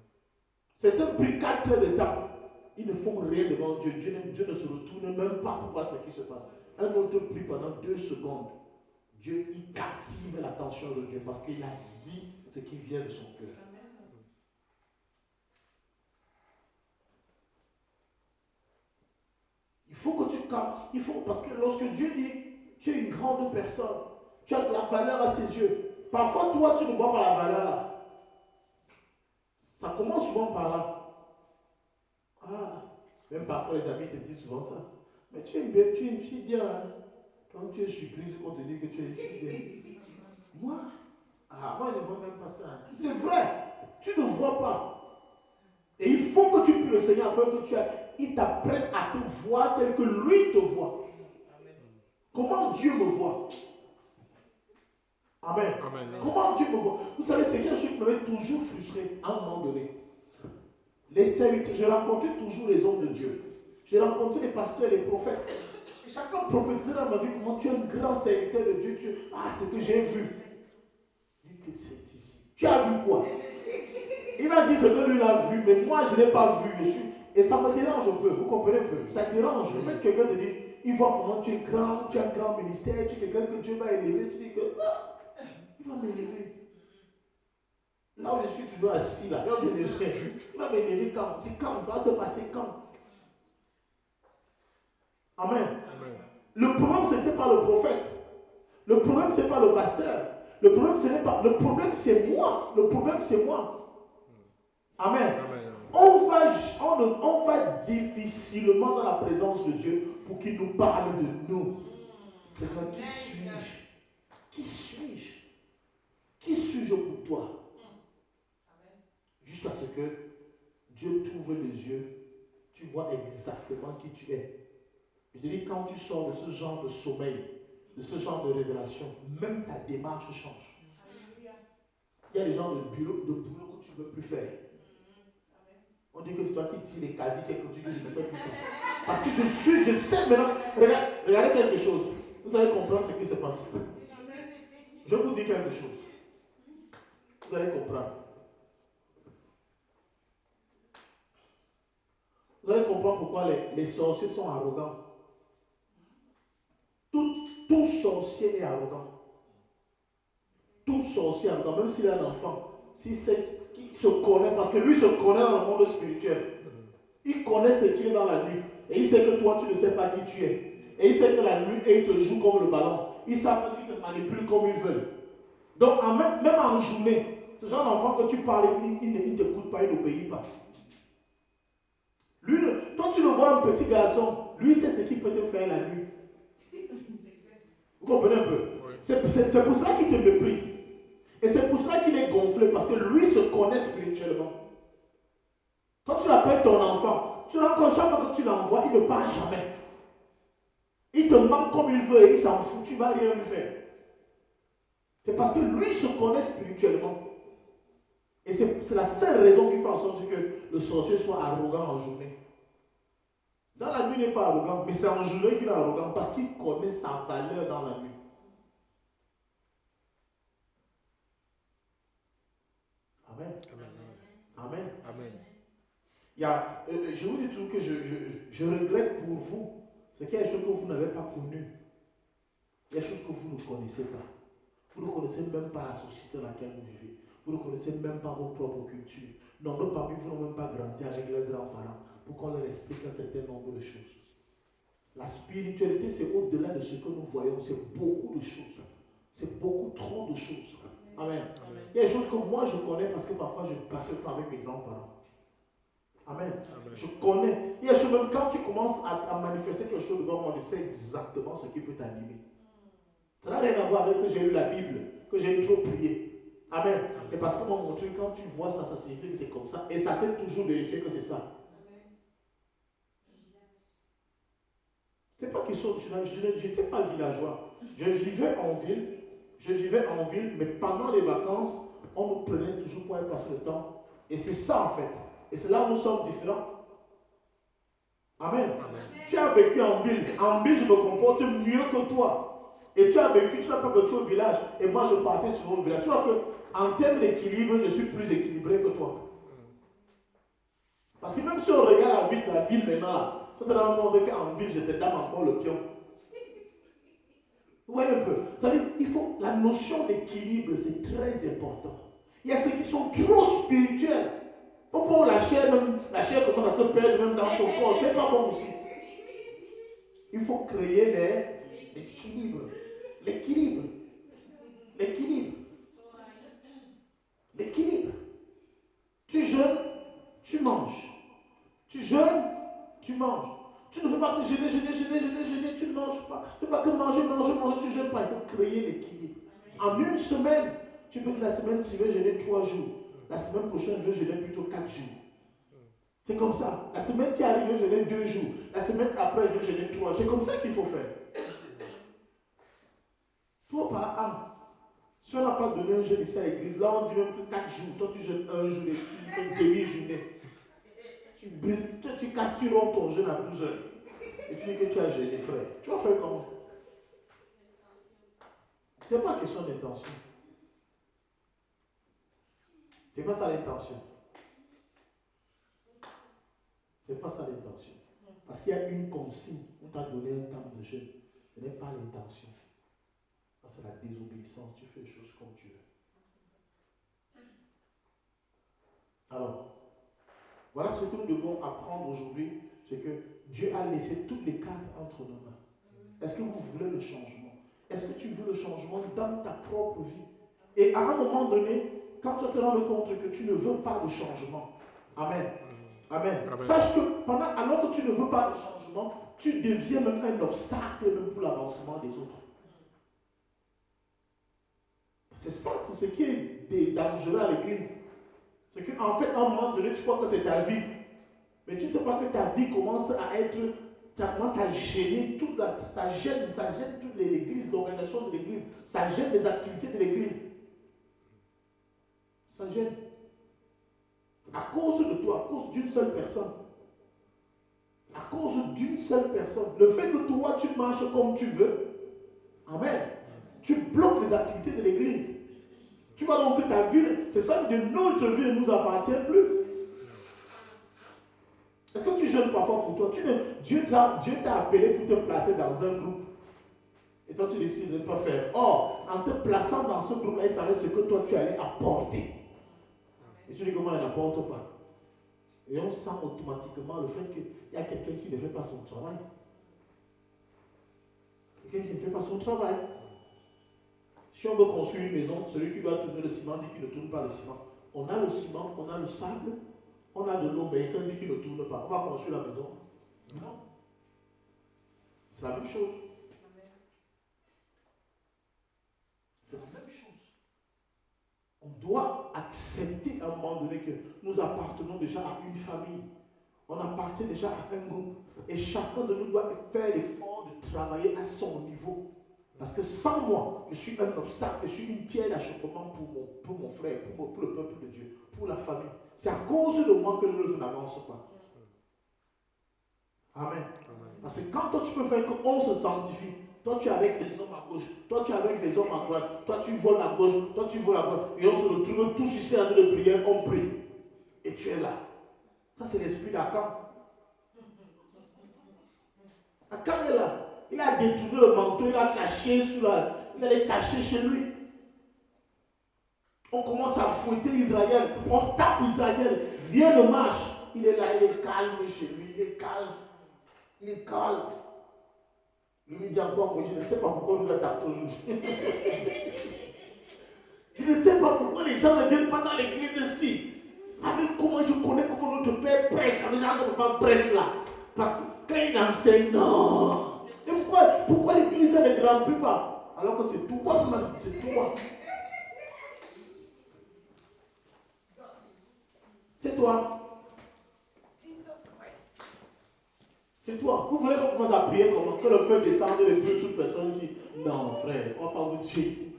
Certains prient 4 heures de temps. Ils ne font rien devant Dieu. Dieu ne se retourne même pas pour voir ce qui se passe. Un autre prie pendant 2 secondes. Dieu, il captive l'attention de Dieu parce qu'il a dit ce qui vient de son cœur. Il faut que parce que lorsque Dieu dit, tu es une grande personne, tu as de la valeur à ses yeux. Parfois, toi, tu ne vois pas la valeur là. Ça commence souvent par là. Même parfois les amis te disent souvent ça. Mais tu es une fille bien. Hein? Comme tu es surprise qu'on te dit que tu es une fille bien. Moi, moi je ne vois même pas ça. C'est vrai. Tu ne vois pas. Et il faut que tu pries le Seigneur afin que il t'apprenne à te voir tel que lui te voit. Comment Dieu me voit? Amen. Amen. Comment Dieu me voit? Vous savez, c'est quelque chose qui m'avait toujours frustré à un moment donné. Les serviteurs, j'ai rencontré toujours les hommes de Dieu. J'ai rencontré les pasteurs et les prophètes. Chacun prophétisait dans ma vie comment tu es un grand serviteur de Dieu. C'est que j'ai vu. Tu as vu quoi? Il m'a dit ce que lui a vu, mais moi je n'ai pas vu. Et ça me dérange un peu, vous comprenez un peu? Ça dérange. Le fait que quelqu'un te dit, il voit comment tu es grand, tu as un grand ministère, tu es quelqu'un que Dieu va élever, tu dis que, ah, il va m'élever. Là où je suis toujours assis, là, il va m'élever. Il va m'élever quand? C'est quand? Ça va se passer quand? Amen. Amen. Le problème, ce n'était pas le prophète. Le problème, ce n'est pas le pasteur. Le problème, ce n'est pas. Le problème, c'est moi. Le problème, c'est moi. Amen. Amen. On va difficilement dans la présence de Dieu pour qu'il nous parle de nous. Seigneur, qui suis-je? Qui suis-je? Qui suis-je pour toi? Jusqu'à ce que Dieu t'ouvre les yeux, tu vois exactement qui tu es. Je te dis, quand tu sors de ce genre de sommeil, de ce genre de révélation, même ta démarche change. Il y a des gens de boulot que tu ne veux plus faire. On dit que c'est toi qui tires les caddies, quelque chose que je ne fais plus ça. Parce que je sais maintenant. Regardez quelque chose. Vous allez comprendre ce qui se passe. Je vous dis quelque chose. Vous allez comprendre. Vous allez comprendre pourquoi les sorciers sont arrogants. Tout sorcier est arrogant. Tout sorcier est arrogant, même s'il est un enfant. S'il sait qu'il se connaît, parce que lui se connaît dans le monde spirituel. Il connaît ce qu'il est dans la nuit. Et il sait que toi, tu ne sais pas qui tu es. Et il sait que la nuit, et il te joue comme le ballon. Ils savent qu'ils te manipulent comme ils veulent. Donc, même en journée, ce genre d'enfant que tu parles, il ne t'écoute pas, il n'obéit pas. Lui, toi, tu le vois un petit garçon, lui, sait ce qu'il peut te faire la nuit. Vous comprenez un peu? Oui. C'est pour ça qu'il te méprise. Et c'est pour ça qu'il est gonflé, parce que lui se connaît spirituellement. Toi, tu l'appelles ton enfant. Tu l'as chaque fois que tu l'envoies, il ne parle jamais. Il te manque comme il veut et il s'en fout, tu ne vas rien lui faire. C'est parce que lui se connaît spirituellement. Et c'est la seule raison qui fait en sorte que le sorcier soit arrogant en journée. Dans la nuit, il n'est pas arrogant, mais c'est en journée qu'il est arrogant parce qu'il connaît sa valeur dans la nuit. Amen. Amen. Amen. Amen. Il y a, je vous dis tout que je regrette pour vous. C'est qu'il y a des choses que vous n'avez pas connues. Il y a des choses que vous ne connaissez pas. Vous ne connaissez même pas la société dans laquelle vous vivez. Vous ne connaissez même pas vos propres cultures. Nombre parmi vous n'ont même pas grandi avec leurs grands-parents pour qu'on leur explique un certain nombre de choses. La spiritualité, c'est au-delà de ce que nous voyons. C'est beaucoup de choses. C'est beaucoup trop de choses. Amen. Amen. Il y a des choses que moi je connais parce que parfois je passe le temps avec mes grands-parents. Amen. Amen. Je connais. Il y a des choses, même quand tu commences à manifester quelque chose devant moi, je sais exactement ce qui peut t'animer. Ça n'a rien à voir avec que j'ai lu la Bible, que j'ai trop prié. Amen. Mais parce que mon truc, quand tu vois ça, ça signifie que c'est comme ça. Et ça s'est toujours vérifié que c'est ça. C'est pas question, je n'étais pas villageois. Je vivais en ville, mais pendant les vacances, on nous prenait toujours pour aller passer le temps. Et c'est ça en fait. Et c'est là où nous sommes différents. Amen. Amen. Tu as vécu en ville. En ville, je me comporte mieux que toi. Et tu as vécu, tu n'as pas vécu au village. Et moi, je partais sur au village. Tu vois qu'en termes d'équilibre, je suis plus équilibré que toi. Parce que même si on regarde la ville maintenant, là, tu te rends compte qu'en ville, je te donne encore le pion. Vous voyez un peu. Ça veut dire, la notion d'équilibre, c'est très important. Il y a ceux qui sont trop spirituels. Au point où la chair commence à se perdre même dans son corps. C'est pas bon aussi. Il faut créer l'équilibre. L'équilibre. L'équilibre. L'équilibre. Tu jeûnes, tu manges. Tu jeûnes, tu manges. Tu ne veux pas que jeûner, tu ne manges pas. Tu ne veux pas que manger, tu ne jeûnes pas. Il faut créer l'équilibre. En une semaine, tu peux que la semaine suivante, jeûner 3 jours. La semaine prochaine, je vais jeûner plutôt 4 jours. C'est comme ça. La semaine qui arrive, je vais jeûner 2 jours. La semaine après, je vais jeûner 3 jours. C'est comme ça qu'il faut faire. Toi, par an, si on n'a pas donné un jeûne ici à l'église, là on dit même que 4 jours. Toi, tu jeûnes 1 jour et tu jeûnes une demi-journée. Tu casses, tu romps ton jeûne à 12 heures. Et tu dis que tu as jeûné, frère. Tu vas faire comment? Ce n'est pas question d'intention. Ce n'est pas ça l'intention. Ce n'est pas ça l'intention. Parce qu'il y a une consigne, on t'a donné un temps de jeûne. Ce n'est pas l'intention. C'est la désobéissance, tu fais les choses comme tu veux. Alors, voilà ce que nous devons apprendre aujourd'hui, c'est que Dieu a laissé toutes les cartes entre nos mains. Est-ce que vous voulez le changement? Est-ce que tu veux le changement dans ta propre vie? Et à un moment donné, quand tu te rends compte que tu ne veux pas de changement, Amen. Amen. Amen. Sache que alors que tu ne veux pas de changement, tu deviens même un obstacle même pour l'avancement des autres. C'est ça, c'est ce qui est dangereux à l'église. C'est qu'en fait, à un moment donné, tu crois que c'est ta vie. Mais tu ne sais pas que ta vie commence à être, ça commence à gêner toute ça gêne toute l'église, l'organisation de l'église, ça gêne les activités de l'église. Ça gêne. À cause de toi, à cause d'une seule personne. À cause d'une seule personne. Le fait que toi, tu marches comme tu veux, amen, tu bloques les activités de l'église. Tu vois donc que ta ville, c'est ça que notre vie ne nous appartient plus. Est-ce que tu jeûnes parfois pour toi? Dieu t'a appelé pour te placer dans un groupe. Et toi, tu décides de ne pas faire. Or, en te plaçant dans ce groupe-là, il savait ce que toi, tu allais apporter. Et tu dis comment il n'apporte pas. Et on sent automatiquement le fait qu'il y a quelqu'un qui ne fait pas son travail. Quelqu'un qui ne fait pas son travail. Si on veut construire une maison, celui qui doit tourner le ciment dit qu'il ne tourne pas le ciment. On a le ciment, on a le sable, on a de l'eau, mais quelqu'un dit qu'il ne tourne pas. On va construire la maison? Non. C'est la même chose. C'est la même chose. On doit accepter à un moment donné que nous appartenons déjà à une famille. On appartient déjà à un groupe. Et chacun de nous doit faire l'effort de travailler à son niveau. Parce que sans moi, je suis un obstacle, je suis une pierre d'achoppement pour mon frère, pour le peuple de Dieu, pour la famille. C'est à cause de moi que l'œuvre n'avance pas. Amen. Parce que quand toi tu peux faire qu'on se sanctifie, toi tu es avec les hommes à gauche, toi tu es avec les hommes à droite, toi tu voles à gauche, toi tu voles à droite, et on se retrouve tous ici à de prière, on prie. Et tu es là. Ça c'est l'esprit d'Akam. Akam est là. Il a détourné le manteau, il a caché il allait cacher chez lui. On commence à fouetter Israël, on tape Israël, rien ne marche. Il est là, il est calme chez lui, il est calme. Il est calme. Lui me dit encore, je ne sais pas pourquoi nous attaquons aujourd'hui. Je ne sais pas pourquoi les gens ne viennent pas dans l'église ici. Avec comment je connais comment notre père prêche, avec gens que papa prêche là. Parce que quand il enseigne, non. Et pourquoi l'église ne remplit pas? Alors que c'est toi-même, c'est toi. C'est toi. C'est toi. Vous voulez qu'on commence à prier comment? Que le feu descende et brûle toute personne qui... Non, frère, on ne va pas vous tuer ici.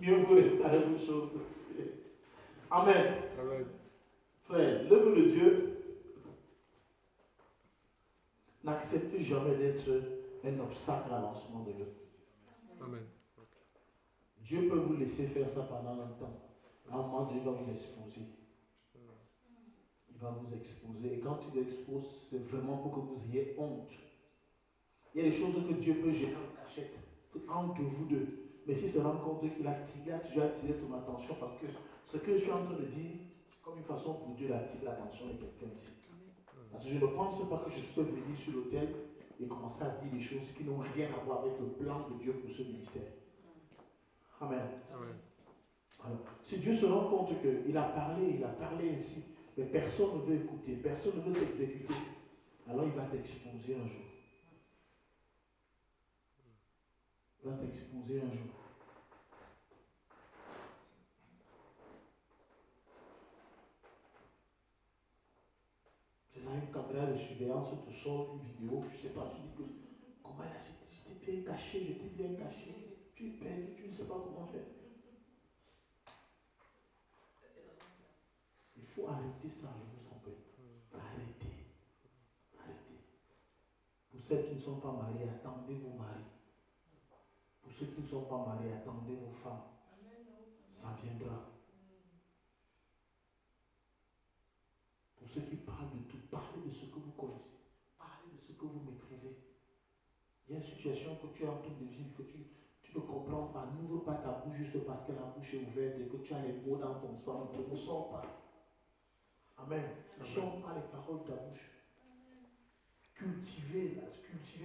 Mieux vous rester à la même chose. Amen. Amen. Frère, l'œuvre de Dieu n'accepte jamais d'être un obstacle à l'avancement de l'œuvre. Amen. Dieu peut vous laisser faire ça pendant un temps. À un moment donné, il va vous exposer. Il va vous exposer. Et quand il expose, c'est vraiment pour que vous ayez honte. Il y a des choses que Dieu peut gérer en cachette entre vous deux. Mais s'il se rend compte qu'il a déjà attiré ton attention, parce que ce que je suis en train de dire, c'est comme une façon pour Dieu d'attirer l'attention de quelqu'un ici. Parce que je ne pense pas que je peux venir sur l'autel et commencer à dire des choses qui n'ont rien à voir avec le plan de Dieu pour ce ministère. Amen. Amen. Alors, si Dieu se rend compte qu'il a parlé ainsi, mais personne ne veut écouter, personne ne veut s'exécuter, alors il va t'exposer un jour. Il va t'exposer un jour. C'est là une caméra de surveillance te sort une vidéo, tu ne sais pas, tu dis que comment elle a fait, j'étais bien caché, tu es perdu, tu ne sais pas comment faire. Il faut arrêter ça, je vous en prie. Arrêtez. Arrêtez. Pour ceux qui ne sont pas mariés, attendez vos maris. Pour ceux qui ne sont pas mariés, attendez vos femmes. Ça viendra. Pour Pour ceux qui parlent de tout, parlez de ce que vous connaissez. Parlez de ce que vous maîtrisez. Il y a une situation que tu es en train de vivre, que tu ne comprends pas. N'ouvre pas ta bouche juste parce que la bouche est ouverte et que tu as les mots dans ton ventre. Ne sors pas. Amen. Ne sors pas les paroles de ta bouche. Cultivez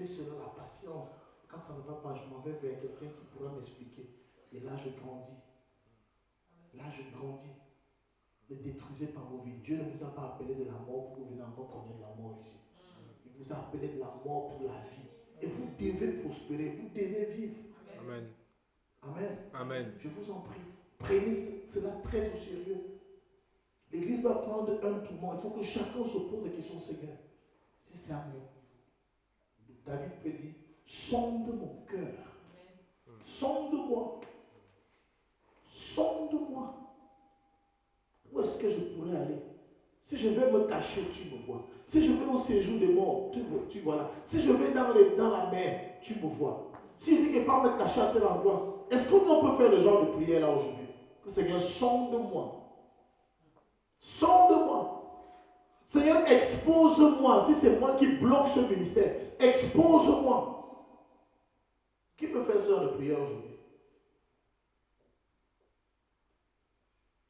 cela, la patience. Quand ça ne va pas, je m'en vais vers quelqu'un qui pourra m'expliquer. Et là, je grandis. Là, je grandis. Ne détruisez pas vos vies. Dieu ne vous a pas appelé de la mort pour que vous veniez encore connaître la mort ici. Il vous a appelé de la mort pour la vie. Et vous devez prospérer, vous devez vivre. Amen. Amen. Amen. Je vous en prie. Prenez cela très au sérieux. L'Église va prendre un tourment. Il faut que chacun se pose des questions, Seigneur. Si c'est à moi. David peut dire, sonde mon cœur. Sonde-moi. Sonde-moi. Où est-ce que je pourrais aller? Si je vais me cacher, tu me vois. Si je vais au séjour des morts, tu vois là. Si je vais dans la mer, tu me vois. Si je dis que pas me cacher à tel endroit, est-ce qu'on peut faire le genre de prière là aujourd'hui? Que Seigneur, sonde-moi. Sonde-moi. Seigneur, expose-moi. Si c'est moi qui bloque ce ministère, expose-moi. Qui peut faire ce genre de prière aujourd'hui?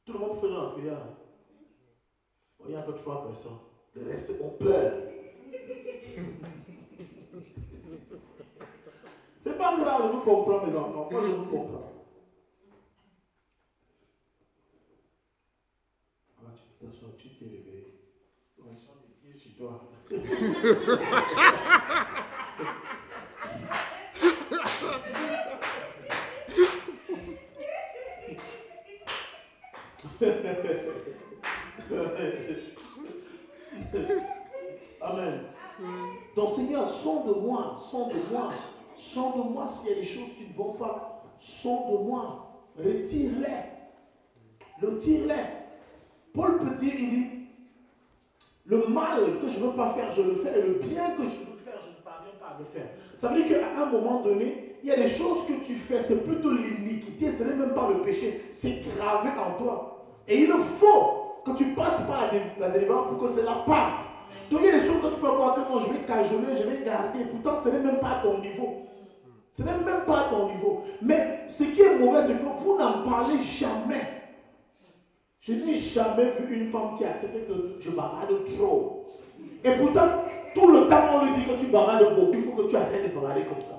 Tout le monde peut faire ce genre de prière. Il n'y a que 3 personnes. Le reste ont peur. C'est pas grave, je vous comprends, mes enfants. Moi, je vous comprends. Ah, tu t'es réveillé. On sent des pieds sur toi. Amen. Donc Seigneur, sonde-moi, sonde-moi, sonde-moi s'il y a des choses qui ne vont pas. Sonde-moi, retire-les, retire-les. Paul peut dire, il dit, le mal que je ne veux pas faire, je le fais, et le bien que je veux faire, je ne parviens pas à le faire. Ça veut dire qu'à un moment donné, il y a des choses que tu fais, c'est plutôt l'iniquité, ce n'est même pas le péché, c'est gravé en toi. Et il faut que tu passes par la délivrance pour que cela parte. Donc il y a des choses que tu peux voir que moi je vais cajoler, je vais garder, pourtant ce n'est même pas à ton niveau. Ce n'est même pas à ton niveau. Mais ce qui est mauvais, c'est que vous n'en parlez jamais. Je n'ai jamais vu une femme qui accepte que je bavarde trop. Et pourtant, tout le temps, on lui dit que tu bavardes beaucoup. Il faut que tu arrêtes de bavarder comme ça.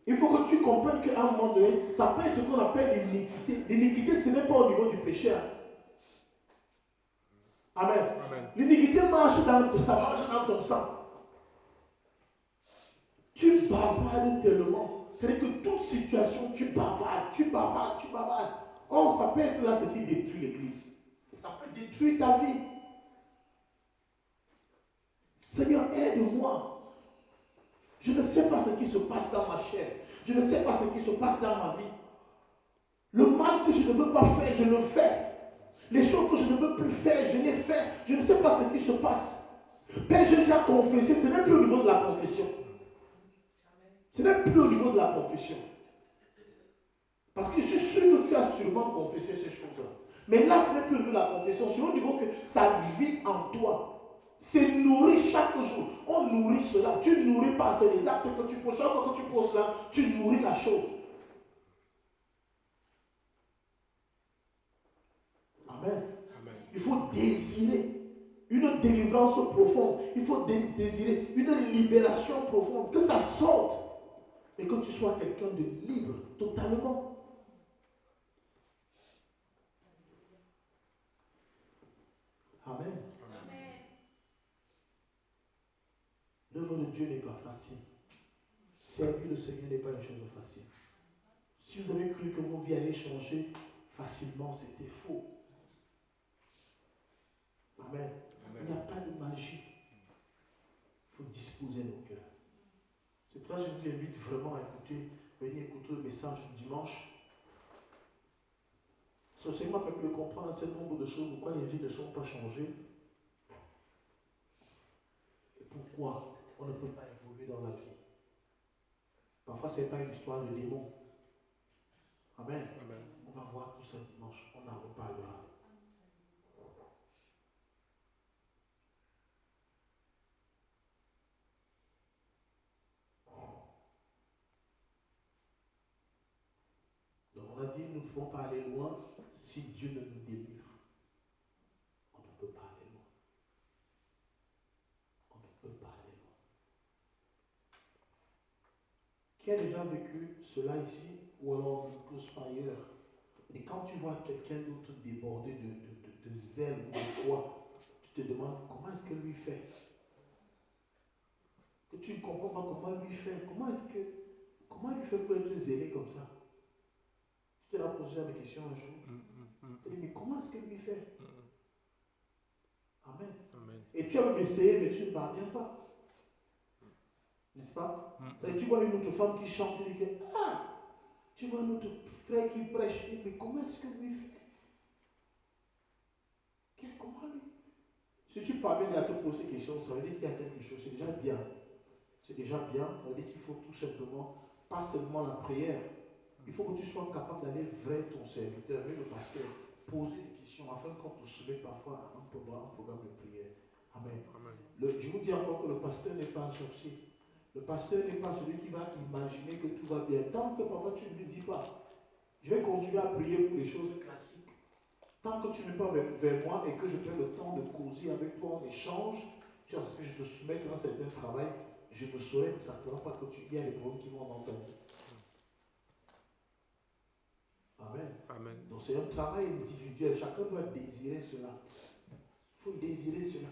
Il faut que tu comprennes qu'à un moment donné, ça peut être ce qu'on appelle l'iniquité. L'iniquité, ce n'est pas au niveau du péché. Hein. Amen. Amen. L'iniquité marche dans ton sang. Tu bavardes tellement. C'est-à-dire que toute situation, tu bavardes, tu bavardes, tu bavardes. Oh, ça peut être là ce qui détruit l'église. Ça peut détruire ta vie. Seigneur, aide-moi. Je ne sais pas ce qui se passe dans ma chair. Je ne sais pas ce qui se passe dans ma vie. Le mal que je ne veux pas faire, je le fais. Les choses que je ne veux plus faire, je les fais. Je ne sais pas ce qui se passe. Père, j'ai déjà confessé. Ce n'est plus au niveau de la confession. Ce n'est plus au niveau de la confession. Parce que je suis sûr que tu as sûrement confessé ces choses-là. Mais là, ce n'est plus au niveau de la confession. C'est au niveau que ça vit en toi. C'est nourri chaque jour. On nourrit cela. Tu ne nourris pas, c'est les actes que tu poses. Chaque fois que tu poses là, tu nourris la chose. Amen. Amen. Il faut désirer une délivrance profonde. Il faut désirer une libération profonde. Que ça sorte. Et que tu sois quelqu'un de libre, totalement. Amen. Amen. L'œuvre de Dieu n'est pas facile. Servir le Seigneur n'est pas une chose facile. Si vous avez cru que vos vies allaient changer facilement, c'était faux. Amen. Amen. Il n'y a pas de magie. Il faut disposer nos cœurs. C'est pour ça que je vous invite vraiment à écouter, venir écouter le message du dimanche. Ce Seigneur m'a permis de comprendre un certain nombre de choses, pourquoi les vies ne sont pas changées. Et pourquoi on ne peut pas évoluer dans la vie. Parfois, ce n'est pas une histoire de démon. Amen. Amen. On va voir tout ça dimanche. On en reparlera. a dit, nous ne pouvons pas aller loin si Dieu ne nous délivre. On ne peut pas aller loin. On ne peut pas aller loin. Qui a déjà vécu cela ici, ou alors tous par ailleurs? Et quand tu vois quelqu'un d'autre débordé de zèle ou de foi, tu te demandes comment est-ce que lui fait? Que tu ne comprends pas comment lui fait. Comment il fait pour être zélé comme ça? Tu te l'as posé la question un jour. Tu te dis, mais comment est-ce que lui fait? Amen. Amen. Et tu as même essayé, mais tu ne parviens pas. N'est-ce pas? Et tu vois une autre femme qui chante, tu dis que, tu vois un autre frère qui prêche, tu dis, mais comment est-ce que lui fait? Comment lui? Si tu parviens à te poser ces questions, ça veut dire qu'il y a quelque chose, c'est déjà bien. C'est déjà bien, ça veut dire qu'il faut tout simplement, pas seulement la prière, il faut que tu sois capable d'aller vers ton serviteur, vers le pasteur, poser des questions afin qu'on te soumette parfois à un programme de prière. Amen. Amen. Je vous dis encore que le pasteur n'est pas un sorcier. Le pasteur n'est pas celui qui va imaginer que tout va bien. Tant que parfois tu ne lui dis pas, je vais continuer à prier pour les choses classiques. Tant que tu n'es pas vers moi et que je prends le temps de causer avec toi en échange, tu as ce que je te soumette dans un certain travail, je ne saurais certainement pas que tu y a des problèmes qui vont dans ta vie. Amen. Amen. Donc c'est un travail individuel. Chacun doit désirer cela. Il faut désirer cela.